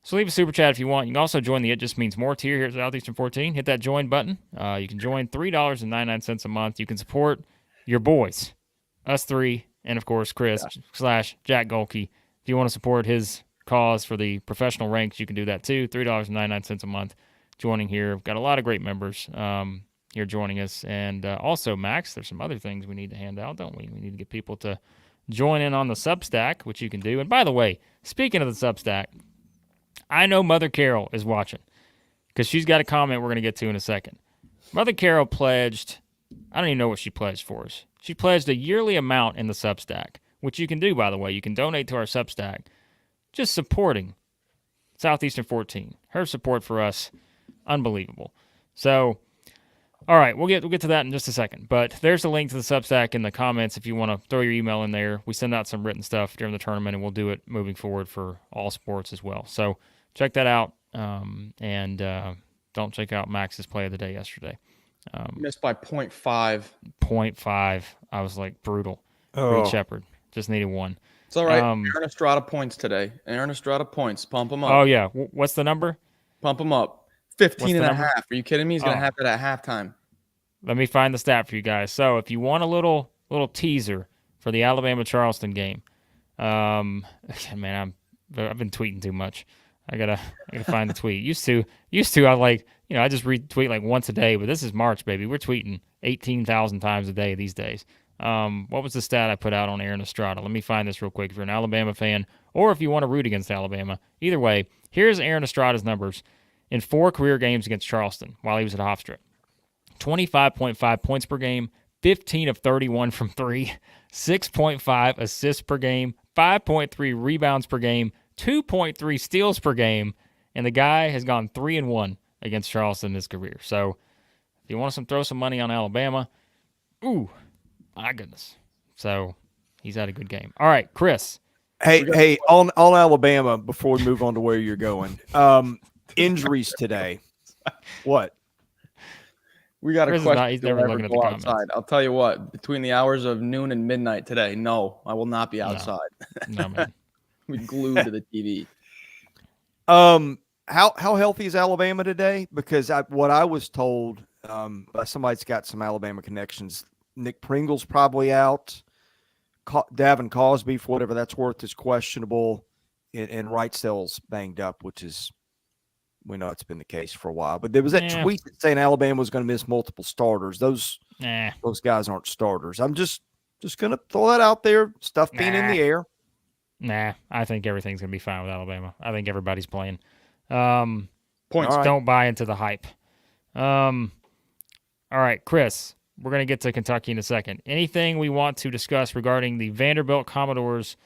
so leave a super chat if you want. You can also join the It Just Means More tier here at Southeastern 14. Hit that join button. You can join $3.99 a month. You can support your boys, us three, and of course Chris / Jack Golke. If you want to support his cause for the professional ranks, you can do that too. $3.99 a month. Joining here, we've got a lot of great members here joining us, and also Max. There's some other things we need to hand out, don't we? We need to get people to join in on the Substack, which you can do. And by the way, speaking of the Substack, I know Mother Carol is watching because she's got a comment we're going to get to in a second. Mother Carol pledged, I don't even know what she pledged for us. She pledged a yearly amount in the Substack, which you can do, by the way. You can donate to our Substack, just supporting Southeastern 14. Her support for us, unbelievable. So, all right, we'll get to that in just a second. But there's a link to the Substack in the comments if you want to throw your email in there. We send out some written stuff during the tournament, and we'll do it moving forward for all sports as well. So check that out, and don't check out Max's play of the day yesterday. Missed by 0.5. 0.5. I was like, brutal. Oh. Reed Shepard. Just needed one. It's all right. Aaron Estrada points today. Aaron Estrada points. Pump him up. Oh, yeah. What's the number? Pump him up. 15 and a number? half. Are you kidding me? He's going to have that at halftime. Let me find the stat for you guys. So if you want a little teaser for the Alabama-Charleston game, man, I've been tweeting too much. I gotta find the tweet. Used to I I just retweet like once a day, but this is March, baby. We're tweeting 18,000 times a day these days. What was the stat I put out on Aaron Estrada? Let me find this real quick. If you're an Alabama fan or if you want to root against Alabama, either way, here's Aaron Estrada's numbers in 4 career games against Charleston while he was at Hofstra. 25.5 points per game, 15 of 31 from 3, 6.5 assists per game, 5.3 rebounds per game, 2.3 steals per game, and the guy has gone 3-1 against Charleston in his career. So if you want to throw some money on Alabama, ooh, my goodness. So he's had a good game. All right, Chris. Hey, on Alabama, before we move on to where you're going, injuries today. What? We got a question. He's never looking at the comments. Outside. I'll tell you what, between the hours of noon and midnight today, no, I will not be outside. No, man. We glued to the TV. How healthy is Alabama today? Because what I was told by somebody that's got some Alabama connections. Nick Pringle's probably out. Davin Cosby, for whatever that's worth, is questionable. And Wrightstell's banged up, which is, we know it's been the case for a while. But there was that tweet saying Alabama was going to miss multiple starters. Those guys aren't starters. I'm just going to throw that out there. Stuff being in the air. Nah, I think everything's going to be fine with Alabama. I think everybody's playing. Points. Right. Don't buy into the hype. All right, Chris, we're going to get to Kentucky in a second. Anything we want to discuss regarding the Vanderbilt Commodores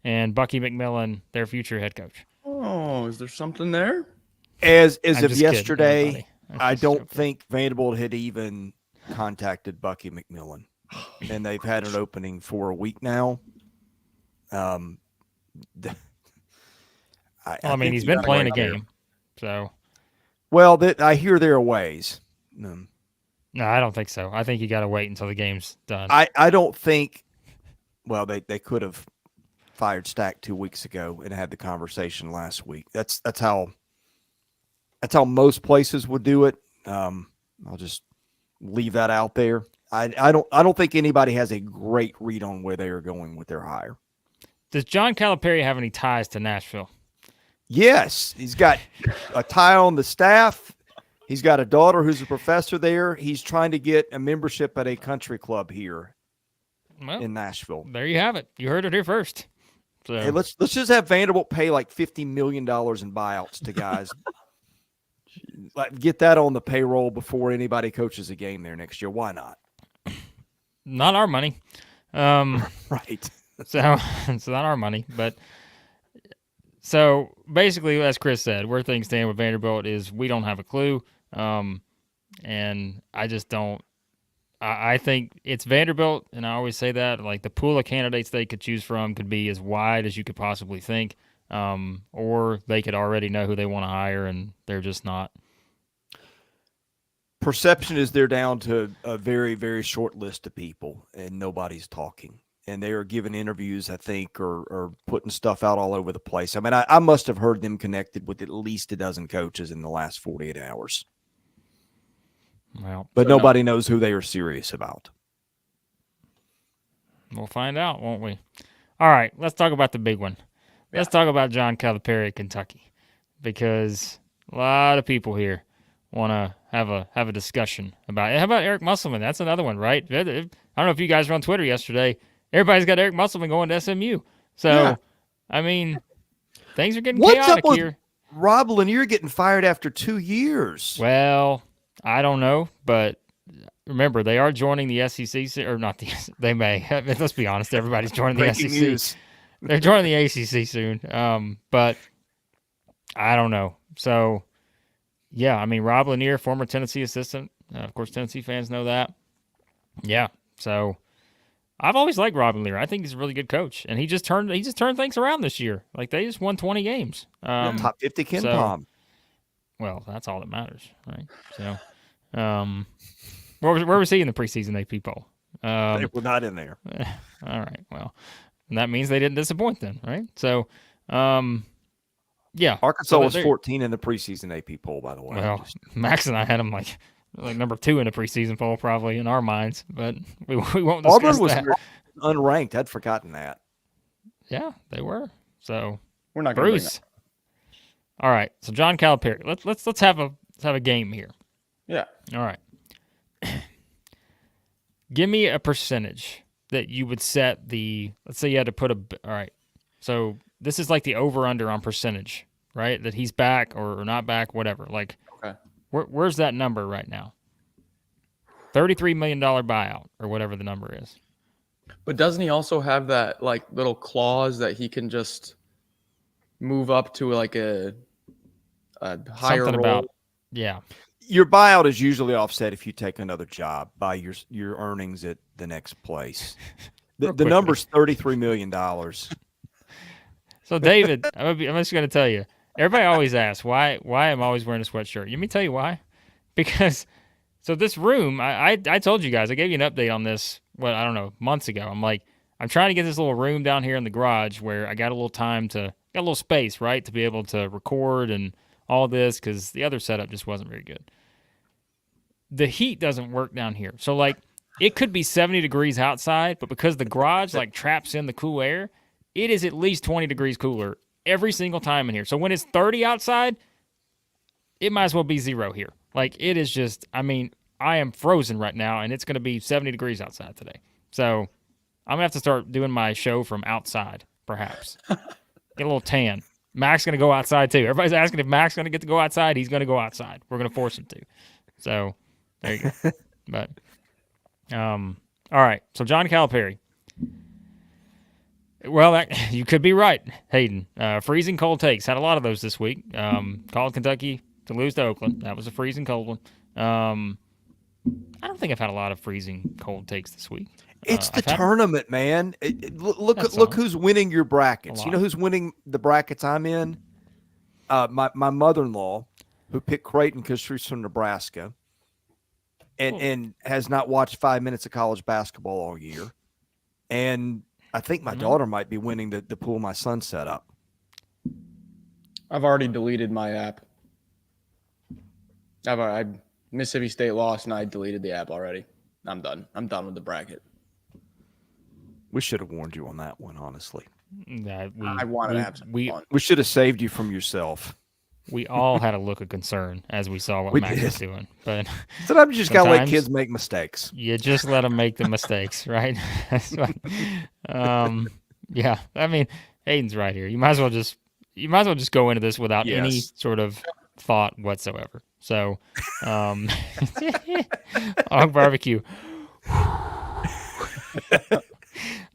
and Bucky McMillan, their future head coach? Oh, is there something there? As of yesterday, kidding, I don't think Vanderbilt had even contacted Bucky McMillan. And they've had an opening for a week now. I mean, he's been playing a game. So, well, I hear there are ways. No, I don't think so. I think you got to wait until the game's done. I don't think. Well, they could have fired Stack 2 weeks ago and had the conversation last week. That's how most places would do it. I'll just leave that out there. I don't think anybody has a great read on where they are going with their hire. Does John Calipari have any ties to Nashville? Yes, he's got a tie on the staff. He's got a daughter who's a professor there. He's trying to get a membership at a country club here in Nashville. There you have it. You heard it here first. So. Hey, let's just have Vanderbilt pay like $50 million in buyouts to guys. Get that on the payroll before anybody coaches a game there next year. Why not? Not our money. Right. So it's not our money. But so basically, as Chris said, where things stand with Vanderbilt is we don't have a clue. And I just don't. I think it's Vanderbilt, and I always say that, like the pool of candidates they could choose from could be as wide as you could possibly think, or they could already know who they want to hire, and they're just not. Perception is they're down to a very, very short list of people, and nobody's talking. And they are giving interviews, I think, or putting stuff out all over the place. I mean, I must have heard them connected with at least a dozen coaches in the last 48 hours. Well, but nobody knows who they are serious about. We'll find out, won't we? All right, let's talk about the big one. Let's talk about John Calipari at Kentucky, because a lot of people here want to have a discussion about it. How about Eric Musselman? That's another one, right? I don't know if you guys were on Twitter yesterday. Everybody's got Eric Musselman going to SMU. So, I mean, things are getting chaotic here. Rob Lanier getting fired after 2 years. Well, I don't know, but remember, they are joining the SEC, or not they may. Let's be honest, everybody's joining the SEC. News. They're joining the ACC soon. But I don't know. So, yeah, I mean, Rob Lanier, former Tennessee assistant. Of course, Tennessee fans know that. Yeah, so I've always liked Rob Lanier. I think he's a really good coach, and he just turned things around this year. Like, they just won 20 games. Top 50 Ken Palm. Well, that's all that matters, right? So, where was he in the preseason AP poll? They were not in there. All right, well, and that means they didn't disappoint then, right? So, yeah. Arkansas was 14 in the preseason AP poll, by the way. Well, Max and I had them like number 2 in the preseason poll, probably in our minds, but we won't discuss Auburn was that. Unranked. I'd forgotten that. Yeah, they were. So we're not going to bring that. All right, so John Calipari. Let's have a game here. Yeah. All right. Give me a percentage that you would set the. Let's say you had to put a. All right. So this is like the over/under on percentage, right? That he's back or not back, whatever. Like, okay. Where's that number right now? $33 million buyout or whatever the number is. But doesn't he also have that like little clause that he can just move up to like a higher Something role? about, yeah. Your buyout is usually offset if you take another job by your earnings at the next place. The number's $33 million. So, David, I'm just going to tell you, everybody always asks, why I'm always wearing a sweatshirt. Let me tell you why. Because, so this room, I told you guys, I gave you an update on this, I don't know, months ago. I'm like, I'm trying to get this little room down here in the garage where I got a little got a little space, right, to be able to record and all this, because the other setup just wasn't very good. the heat doesn't work down here. So, like, it could be 70 degrees outside, but because the garage, like, traps in the cool air, it is at least 20 degrees cooler every single time in here. So when it's 30 outside, it might as well be 0 here. Like, it is just, I mean, I am frozen right now, and it's going to be 70 degrees outside today. So I'm going to have to start doing my show from outside, perhaps. Get a little tan. Mac's going to go outside, too. Everybody's asking if Mac's going to get to go outside. He's going to go outside. We're going to force him to. So there you go. But, all right. So John Calipari. Well, you could be right, Hayden. Freezing cold takes. Had a lot of those this week. Called Kentucky to lose to Oakland. That was a freezing cold one. I don't think I've had a lot of freezing cold takes this week. It's the tournament, man. Look who's winning your brackets. You know who's winning the brackets I'm in? My mother-in-law, who picked Creighton because she's from Nebraska, and has not watched 5 minutes of college basketball all year. And I think my daughter might be winning the pool my son set up. I've already deleted my app. Mississippi State lost, and I deleted the app already. I'm done. I'm done with the bracket. We should have warned you on that one, honestly. I wanted to have some fun. We should have saved you from yourself. We all had a look of concern as we saw what Max was doing. But sometimes you just got to let kids make mistakes. You just let them make the mistakes, right? Yeah. I mean, Hayden's right here. You might as well just go into this without any sort of thought whatsoever. So, Hog barbecue.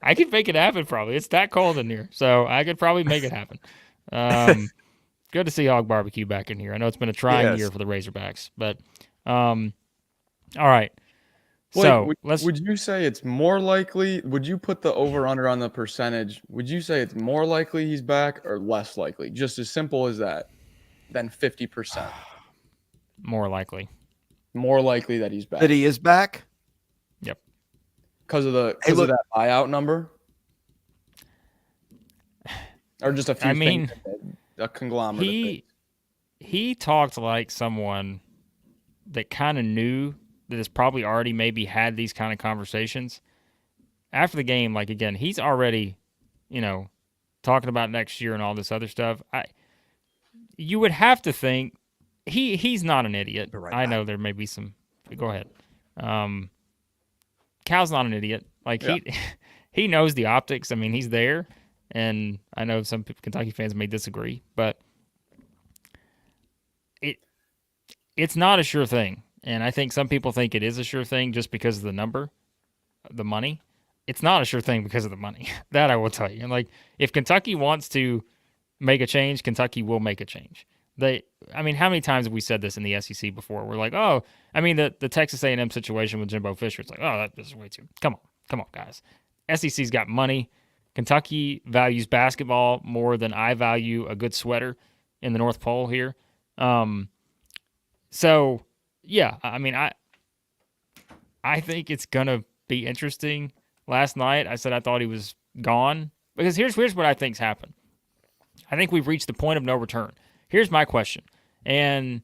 I could make it happen probably. It's that cold in here, so I could probably make it happen. Good to see Hog Barbecue back in here. I know it's been a trying year for the Razorbacks, but all right. So would you say it's more likely? Would you put the over/under on the percentage? Would you say it's more likely he's back or less likely? Just as simple as that. Than 50%. More likely. More likely that he's back. That he is back. Yep. Because of that buyout number, or just a few. Things a conglomerate. He talked like someone that kind of knew that has probably already maybe had these kind of conversations after the game. Like, again, he's already, talking about next year and all this other stuff. You would have to think he's not an idiot. Right, I know there may be some. Go ahead. Cal's not an idiot. Like he knows the optics. I mean, he's there, and I know some Kentucky fans may disagree, but it's not a sure thing. And I think some people think it is a sure thing just because of the number, the money. It's not a sure thing because of the money. That I will tell you. And like, if Kentucky wants to make a change, Kentucky will make a change. How many times have we said this in the SEC before? We're like, the Texas A&M situation with Jimbo Fisher. It's like, this is way too. Come on, guys. SEC's got money. Kentucky values basketball more than I value a good sweater in the North Pole here. So yeah, I think it's gonna be interesting. Last night I said I thought he was gone because here's what I think's happened. I think we've reached the point of no return. Here's my question. And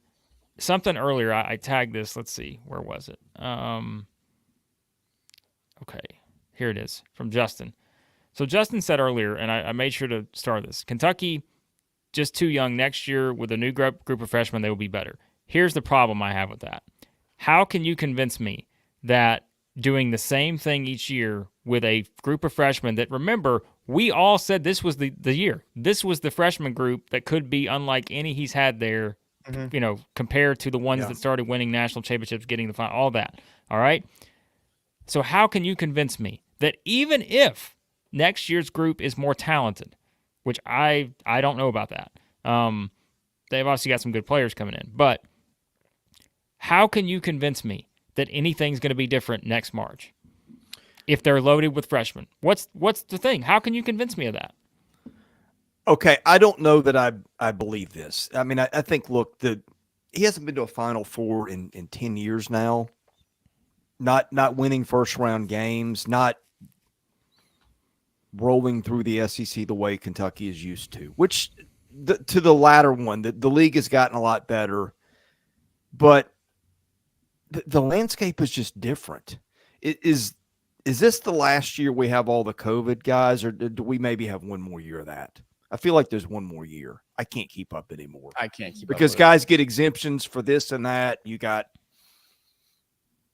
something earlier, I tagged this. Let's see. Where was it? Okay. Here it is from Justin. So Justin said earlier, and I made sure to start this, Kentucky, just too young. Next year with a new group of freshmen, they will be better. Here's the problem I have with that. How can you convince me that doing the same thing each year with a group of freshmen that, remember, we all said this was the year. This was the freshman group that could be unlike any he's had there, compared to the ones that started winning national championships, getting the final, all that. All right? So how can you convince me that even if next year's group is more talented, which I don't know about that. They've obviously got some good players coming in. But how can you convince me that anything's going to be different next March if they're loaded with freshmen? What's the thing? How can you convince me of that? Okay, I don't know that I believe this. I mean, I think, look, he hasn't been to a Final Four in 10 years now. Not winning first-round games, not rolling through the SEC the way Kentucky is used to, which to the latter one, the league has gotten a lot better. But the landscape is just different. Is this the last year we have all the COVID guys, or do we maybe have one more year of that? I feel like there's one more year. I can't keep up anymore. I can't keep up because with guys get exemptions for this and that. You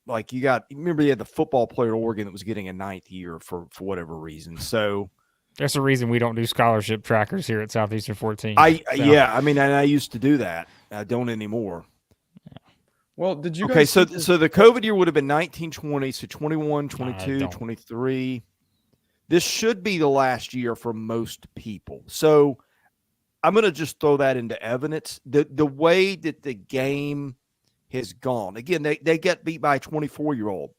remember you had the football player at Oregon that was getting a 9th year for whatever reason. So There's a reason we don't do scholarship trackers here at Southeastern 14. Yeah, I mean, and I used to do that. I don't anymore. Well, did you Okay, guys so see this- so the COVID year would have been 1920, so 21, 22, don't. 23. This should be the last year for most people. So I'm going to just throw that into evidence. The way that the game has gone. Again, they get beat by a 24-year-old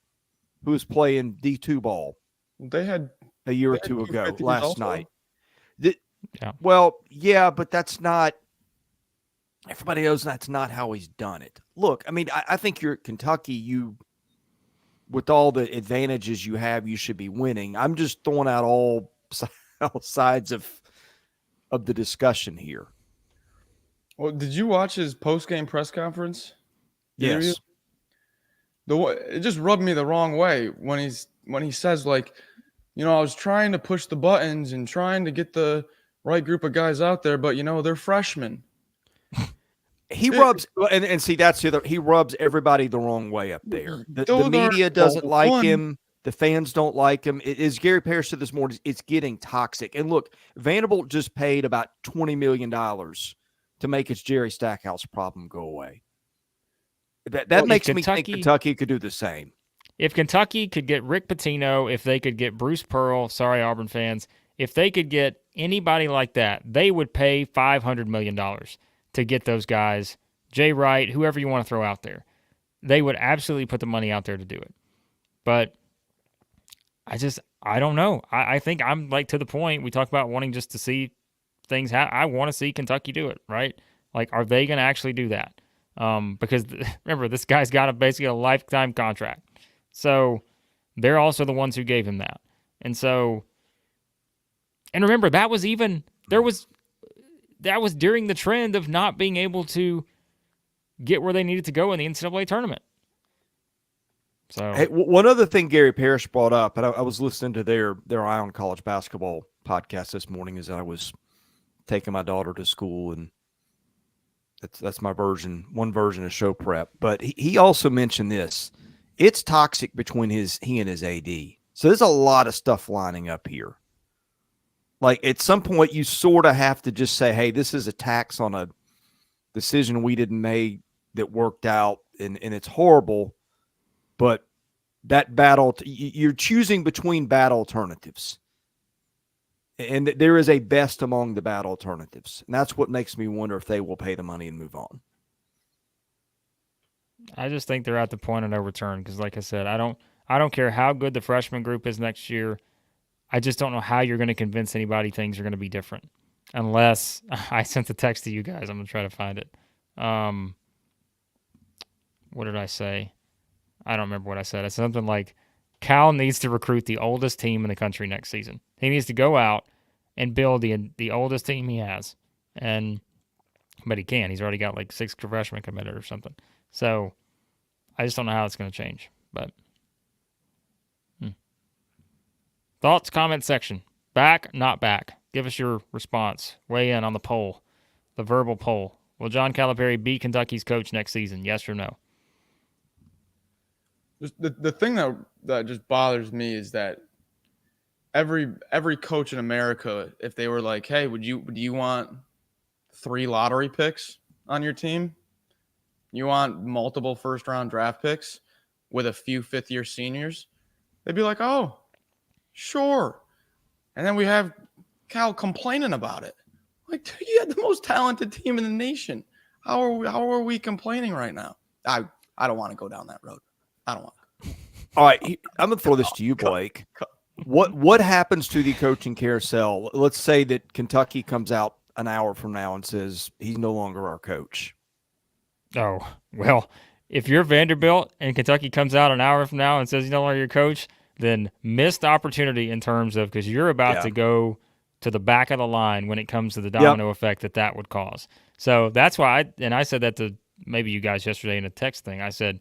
who was playing D2 ball they had a year or They had two ago 250s last also. night. Yeah. Well, yeah, but that's not – everybody knows that's not how he's done it. Look, I mean, I think you're at Kentucky. With all the advantages you have, you should be winning. I'm just throwing out all sides of the discussion here. Well, did you watch his post-game press conference? interview? Yes. It just rubbed me the wrong way when he says, like, I was trying to push the buttons and trying to get the right group of guys out there, but they're freshmen. He rubs and see that's the other. He rubs everybody the wrong way up there. The Those media are doesn't like fun. him. The fans don't like him. It is Gary Parrish said this morning. It's getting toxic. And look, Vanderbilt just paid about $20 million to make its Jerry Stackhouse problem go away. That makes me think Kentucky could do the same. If Kentucky could get Rick Pitino, if they could get Bruce Pearl, sorry Auburn fans, if they could get anybody like that, they would pay $500 million to get those guys, Jay Wright, whoever you want to throw out there. They would absolutely put the money out there to do it. But I don't know. I think I'm like to the point we talk about wanting just to see things happen. I want to see Kentucky do it, right? Like, are they going to actually do that? Because remember, this guy's got basically a lifetime contract. So they're also the ones who gave him that. And remember, that was during the trend of not being able to get where they needed to go in the NCAA tournament. So, hey, one other thing Gary Parrish brought up, and I was listening to their Eye on College Basketball podcast this morning as I was taking my daughter to school, and that's my one version of show prep. But he also mentioned this. It's toxic between he and his AD. So there's a lot of stuff lining up here. Like, at some point, you sort of have to just say, hey, this is a tax on a decision we didn't make that worked out, and it's horrible. But that battle, you're choosing between bad alternatives. And there is a best among the bad alternatives. And that's what makes me wonder if they will pay the money and move on. I just think they're at the point of no return because, like I said, I don't care how good the freshman group is next year. I just don't know how you're going to convince anybody things are going to be different. Unless I sent the text to you guys. I'm going to try to find it. What did I say? I don't remember what I said. I said something like, Cal needs to recruit the oldest team in the country next season. He needs to go out and build the oldest team he has. But he can. He's already got like 6 freshmen committed or something. So I just don't know how it's going to change. But thoughts, comment section. Back, not back. Give us your response. Weigh in on the poll, the verbal poll. Will John Calipari be Kentucky's coach next season? Yes or no? The thing that just bothers me is that every coach in America, if they were like, hey, do you want 3 lottery picks on your team? You want multiple first-round draft picks with a few fifth-year seniors? They'd be like, oh, sure. And then we have Cal complaining about it. Like, dude, you had the most talented team in the nation. How are we complaining right now? I don't want to go down that road. I don't want to. All right, I'm going to throw this to you, Blake. What happens to the coaching carousel? Let's say that Kentucky comes out an hour from now and says he's no longer our coach. Oh, well, if you're Vanderbilt and Kentucky comes out an hour from now and says he's no longer your coach, then missed opportunity in terms of because you're about to go to the back of the line when it comes to the domino effect that would cause. So that's why I said that to maybe you guys yesterday in a text thing. I said,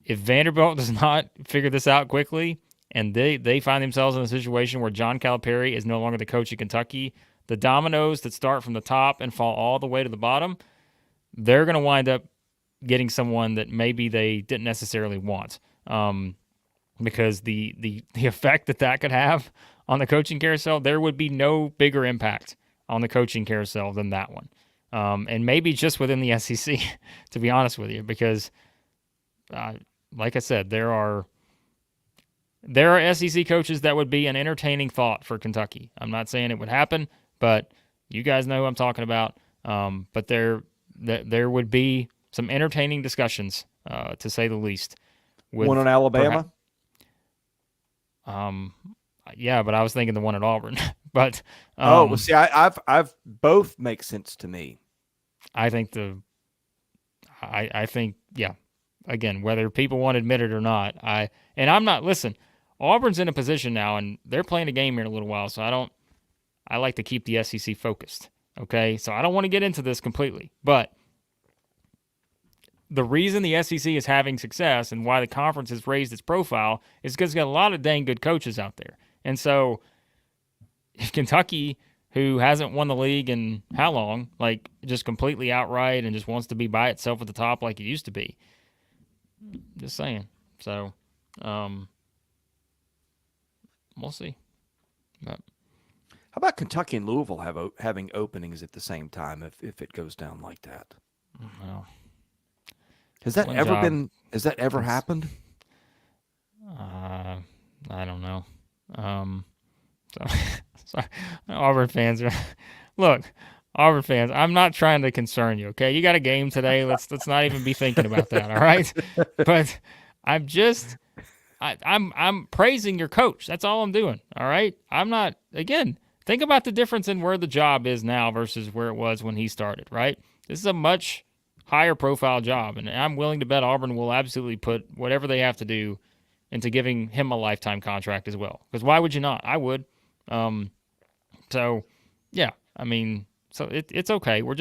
if Vanderbilt does not figure this out quickly and they find themselves in a situation where John Calipari is no longer the coach of Kentucky, the dominoes that start from the top and fall all the way to the bottom, they're going to wind up getting someone that maybe they didn't necessarily want, because the effect that could have on the coaching carousel, there would be no bigger impact on the coaching carousel than that one. And maybe just within the SEC, to be honest with you, because like I said, there are SEC coaches that would be an entertaining thought for Kentucky. I'm not saying it would happen, but you guys know who I'm talking about. But there would be some entertaining discussions, to say the least. One on Alabama? Yeah, but I was thinking the one at Auburn. But well, see, I've both make sense to me. I think I think, yeah. Again, whether people want to admit it or not, I'm not. Listen, Auburn's in a position now, and they're playing a game here in a little while. So I like to keep the SEC focused. Okay, so I don't want to get into this completely, but the reason the SEC is having success and why the conference has raised its profile is because it's got a lot of dang good coaches out there. And so if Kentucky, who hasn't won the league in how long, like just completely outright and just wants to be by itself at the top like it used to be, just saying. So we'll see. But how about Kentucky and Louisville having openings at the same time if it goes down like that? Well, has that ever happened? I don't know. Sorry. Auburn fans look, Auburn fans, I'm not trying to concern you, okay? You got a game today. Let's not even be thinking about that, all right? But I'm praising your coach. That's all I'm doing, all right? I'm not, again, think about the difference in where the job is now versus where it was when he started, right? This is a much higher profile job, and I'm willing to bet Auburn will absolutely put whatever they have to do into giving him a lifetime contract as well. Because why would you not? I would. So, yeah, I mean, so it's okay. We're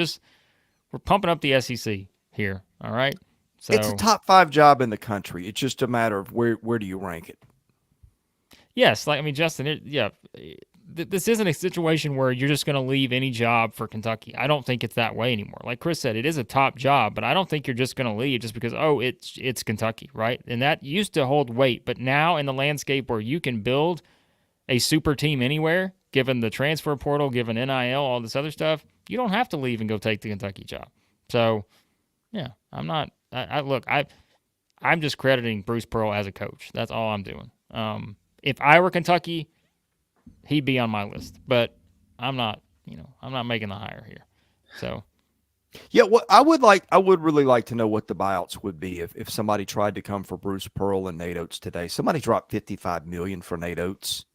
pumping up the SEC here, all right? So it's a top 5 job in the country. It's just a matter of where do you rank it? Yes, Justin, this isn't a situation where you're just going to leave any job for Kentucky. I don't think it's that way anymore. Like Chris said, it is a top job, but I don't think you're just going to leave just because, it's Kentucky, right? And that used to hold weight, but now in the landscape where you can build a super team anywhere, given the transfer portal, given NIL, all this other stuff, you don't have to leave and go take the Kentucky job. So, yeah, I'm not. I'm just crediting Bruce Pearl as a coach. That's all I'm doing. If I were Kentucky, he'd be on my list, but I'm not. I'm not making the hire here. So, yeah, I would really like to know what the buyouts would be if somebody tried to come for Bruce Pearl and Nate Oates today. Somebody dropped $55 million for Nate Oates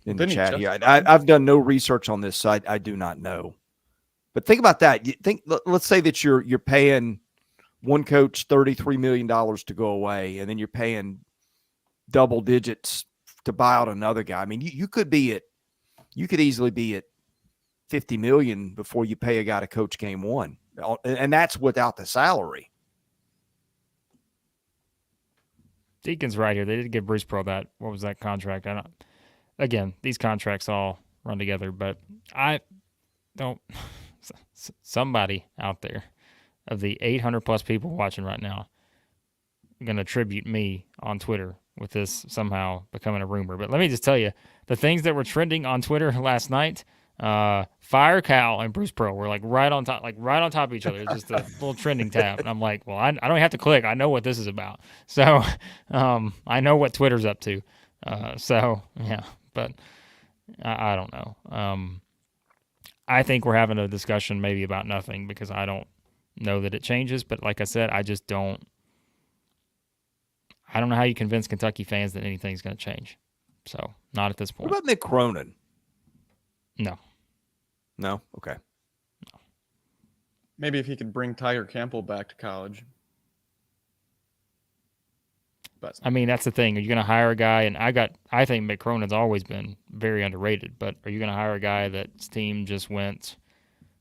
in the chat here. I've done no research on this, so I do not know. But think about that. Let's say that you're paying one coach $33 million to go away, and then you're paying double digits to buy out another guy. I mean, you could easily be at $50 million before you pay a guy to coach game one, and that's without the salary. Deacon's right here. They did give Bruce Pearl that. What was that contract? Again, these contracts all run together, but I don't. Somebody out there of the 800 plus people watching right now going to attribute me on Twitter with this somehow becoming a rumor. But let me just tell you, the things that were trending on Twitter last night, Fire Cal and Bruce Pearl were right on top of each other. It's just a little trending tab. And I'm like, well, I don't have to click. I know what this is about. So I know what Twitter's up to. So, yeah, but I don't know. I think we're having a discussion maybe about nothing because I don't know that it changes. But like I said, I don't know how you convince Kentucky fans that anything's going to change. So not at this point. What about Nick Cronin? No. No? Okay. No. Maybe if he could bring Tiger Campbell back to college. But I mean, that's the thing. Are you going to hire a guy? And I think Mick Cronin's always been very underrated, but are you going to hire a guy that's team just went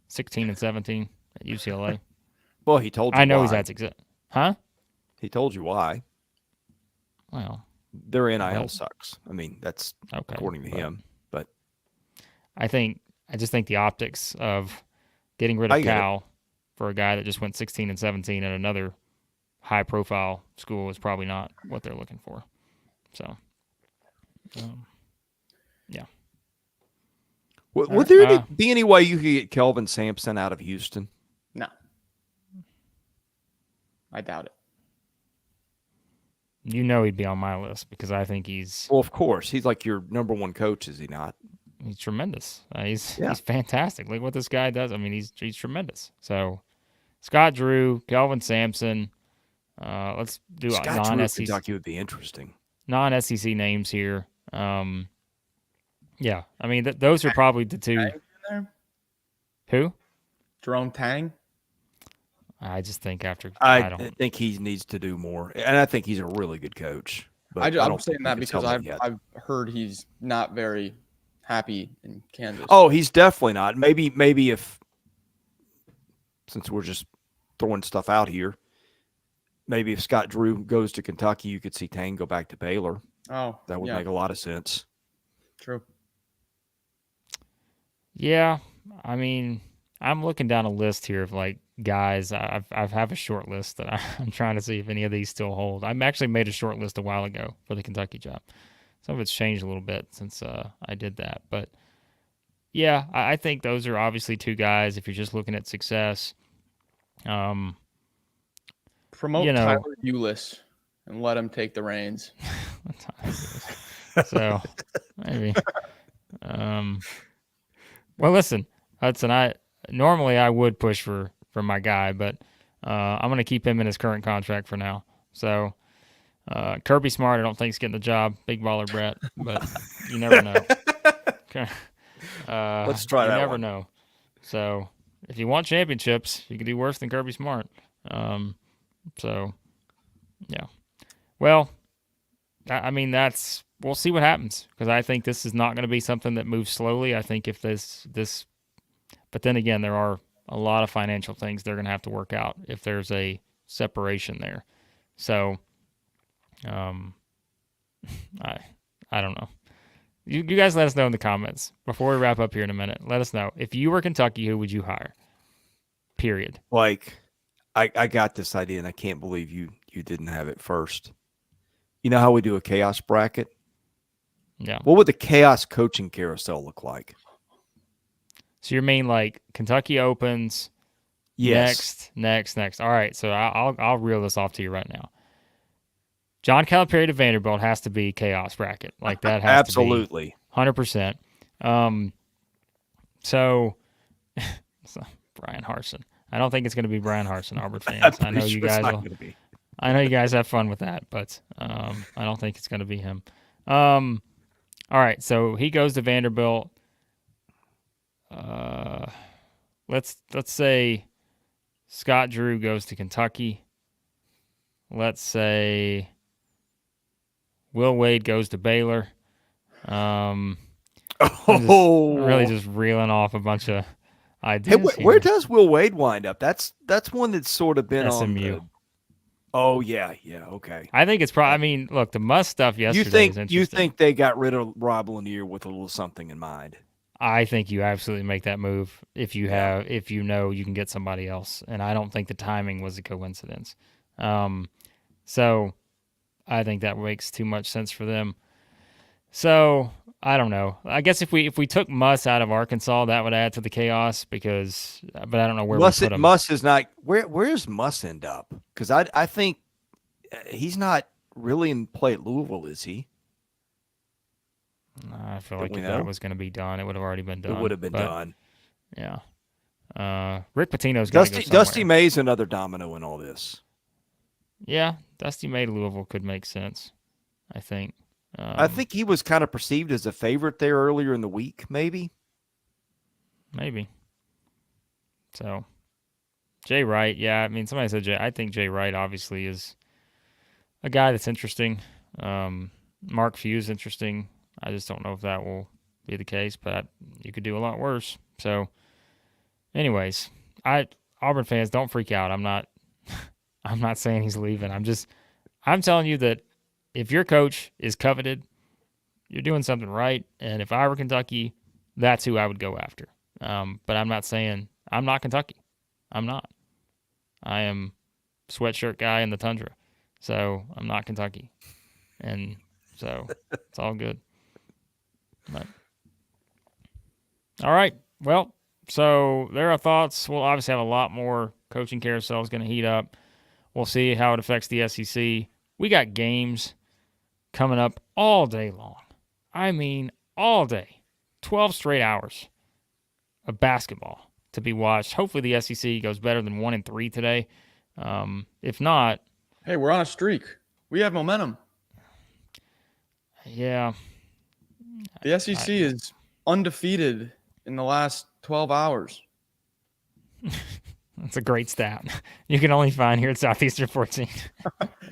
16-17 at UCLA? Well, he told you I know why. he's had success. Huh? He told you why. Well, Their NIL but- sucks. I mean, that's okay. according to but him. But I just think the optics of getting rid I of get it. Cal for a guy that just went 16 and 17 at another high profile school is probably not what they're looking for. So, yeah. Would there be any way you could get Kelvin Sampson out of Houston? No. I doubt it. You know he'd be on my list because I think he's Well, of course. He's like your number one coach, is he not? tremendous. He's Yeah. fantastic. Look what this guy does. I mean, he's tremendous. So, Scott Drew, Kelvin Sampson. Let's do Scott Drew, non-SEC Kentucky would be interesting. non-SEC names here. Yeah, I mean those are probably the two. Tang in there? Who? Jerome Tang. I just think after I don't. think he needs to do more, and I think he's a really good coach. But I'm don't saying think that we can because tell him yet. I've heard he's not very happy in Kansas. Oh, he's definitely not. Maybe if, since we're just throwing stuff out here, maybe if Scott Drew goes to Kentucky, you could see Tang go back to Baylor. Oh, That would make a lot of sense. True. Yeah, I mean, I'm looking down a list here of like guys. I have a short list that I'm trying to see if any of these still hold. I actually made a short list a while ago for the Kentucky job. Some of it's changed a little bit since I did that, but yeah, I think those are obviously two guys. If you're just looking at success, Promote Tyler Eulis and let him take the reins. so maybe. Well, listen, Hudson. Normally I would push for my guy, but I'm going to keep him in his current contract for now. So Kirby Smart, I don't think is getting the job. Big baller Brett, but you never know. Okay. Let's try that. You never one. know. So if you want championships, you can do worse than Kirby Smart. So yeah. Well, I mean we'll see what happens because I think this is not going to be something that moves slowly. I think if this, but then again, there are a lot of financial things they're going to have to work out if there's a separation there. So, I don't know. You guys let us know in the comments before we wrap up here in a minute. Let us know if you were Kentucky, who would you hire? Period. Like, I got this idea, and I can't believe you didn't have it first. You know how we do a chaos bracket? Yeah. What would the chaos coaching carousel look like? So you mean like Kentucky opens? Yes. Next. All right. So I'll reel this off to you right now. John Calipari to Vanderbilt has to be chaos bracket. Like that has Absolutely. to be 100%. So Brian Harsin. I don't think it's going to be Brian Harsin, Auburn fans. I know you guys will. I know you guys have fun with that, but I don't think it's going to be him. All right, so he goes to Vanderbilt. Let's say Scott Drew goes to Kentucky. Let's say Will Wade goes to Baylor. I'm really just reeling off a bunch of ideas. Hey, where does Will Wade wind up? That's one that's sort of been SMU. on the, oh yeah, okay. I think it's probably. I mean, look, the Muss stuff yesterday is interesting. You think they got rid of Rob Lanier with a little something in mind? I think you absolutely make that move if you know you can get somebody else, and I don't think the timing was a coincidence. So I think that makes too much sense for them. So I don't know. I guess if we took Muss out of Arkansas, that would add to the chaos but I don't know where we put him. Muss is not. Where's Muss end up? Because I think he's not really in play at Louisville, is he? I feel like if that was going to be done, it would have already been done. It would have been done. Yeah. Rick Pitino's going to go somewhere. Dusty May's another domino in all this. Yeah, Dusty May to Louisville could make sense, I think. I think he was kind of perceived as a favorite there earlier in the week, maybe. Maybe. So, Jay Wright, yeah. I mean, somebody said I think Jay Wright obviously is a guy that's interesting. Mark Few's interesting. I just don't know if that will be the case, but you could do a lot worse. So, anyways, Auburn fans, don't freak out. I'm I'm not saying he's leaving. I'm telling you that if your coach is coveted, you're doing something right. And if I were Kentucky, that's who I would go after. But I'm not saying I'm not Kentucky. I'm not. I am sweatshirt guy in the tundra. So I'm not Kentucky. And so it's all good. But, all right. Well, so there are thoughts. We'll obviously have a lot more. Coaching carousel is going to heat up. We'll see how it affects the SEC. We got games coming up all day long. I mean, all day. 12 straight hours of basketball to be watched. Hopefully the SEC goes better than 1-3 today. If not, Hey, we're on a streak. We have momentum. yeah. The SEC is undefeated in the last 12 hours. That's a great stat. You can only find here at Southeastern 14.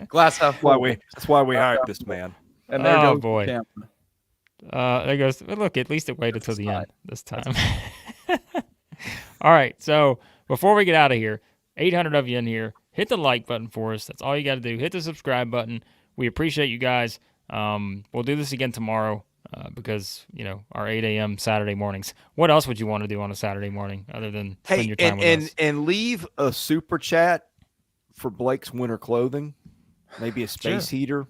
Glass half full. That's why we hired this man. And there Oh, goes boy. Camp. There goes. Look, at least it waited till the end this time. All right. So before we get out of here, 800 of you in here, hit the like button for us. That's all you got to do. Hit the subscribe button. We appreciate you guys. We'll do this again tomorrow because, our 8 a.m. Saturday mornings. What else would you want to do on a Saturday morning other than spend your time with us? And leave a super chat for Blake's winter clothing, maybe a space heater.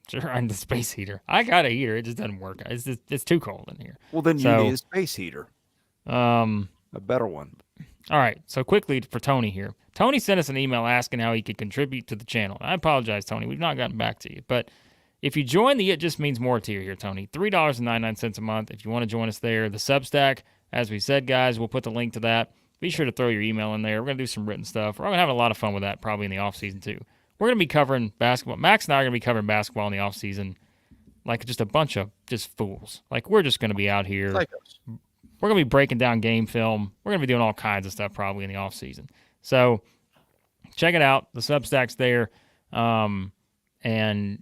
Sure, and the space heater. I got a heater. It just doesn't work. It's too cold in here. Well, then you need a space heater. A better one. All right. So quickly for Tony here. Tony sent us an email asking how he could contribute to the channel. I apologize, Tony. We've not gotten back to you. But if you join the It Just Means More tier here, Tony, $3.99 a month. If you want to join us there, the Substack, as we said, guys, we'll put the link to that. Be sure to throw your email in there. We're going to do some written stuff. We're going to have a lot of fun with that probably in the offseason too. We're going to be covering basketball. Max and I are going to be covering basketball in the offseason like just a bunch of just fools. Like we're just going to be out here. Psychos. We're going to be breaking down game film. We're going to be doing all kinds of stuff probably in the offseason. So check it out. The Substack's there. And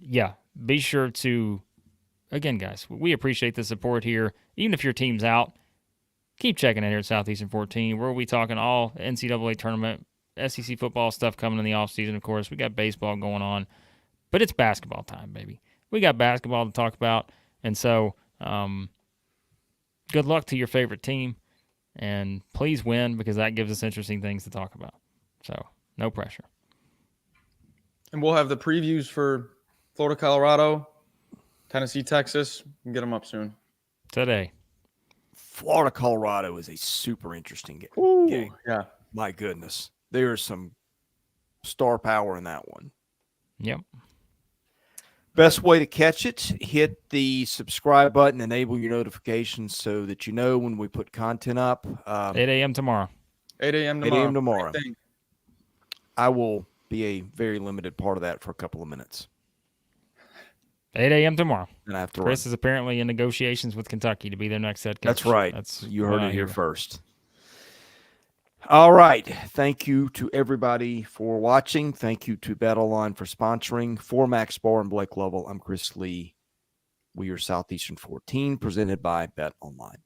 yeah, be sure to, again, guys, we appreciate the support here. Even if your team's out, keep checking in here at Southeastern 14. We'll be talking all NCAA Tournament, SEC football stuff coming in the offseason, of course. We got baseball going on, but it's basketball time, baby. We got basketball to talk about, and so good luck to your favorite team, and please win because that gives us interesting things to talk about. So no pressure. And we'll have the previews for Florida, Colorado, Tennessee, Texas. We can get them up soon. Today. Florida, Colorado is a super interesting game. Ooh, yeah. My goodness. There's some star power in that one. Yep. Best way to catch it, hit the subscribe button, enable your notifications so that you know when we put content up. 8 a.m. tomorrow. 8 a.m. 8 tomorrow. a.m. tomorrow. I will be a very limited part of that for a couple of minutes. 8 a.m. tomorrow. And I have to Chris run. is apparently in negotiations with Kentucky to be their next head coach. That's right. You heard what I it here hear. first. All right. Thank you to everybody for watching. Thank you to BetOnline for sponsoring. For Max Barr and Blake Lovell, I'm Chris Lee. We are Southeastern 14, presented by BetOnline.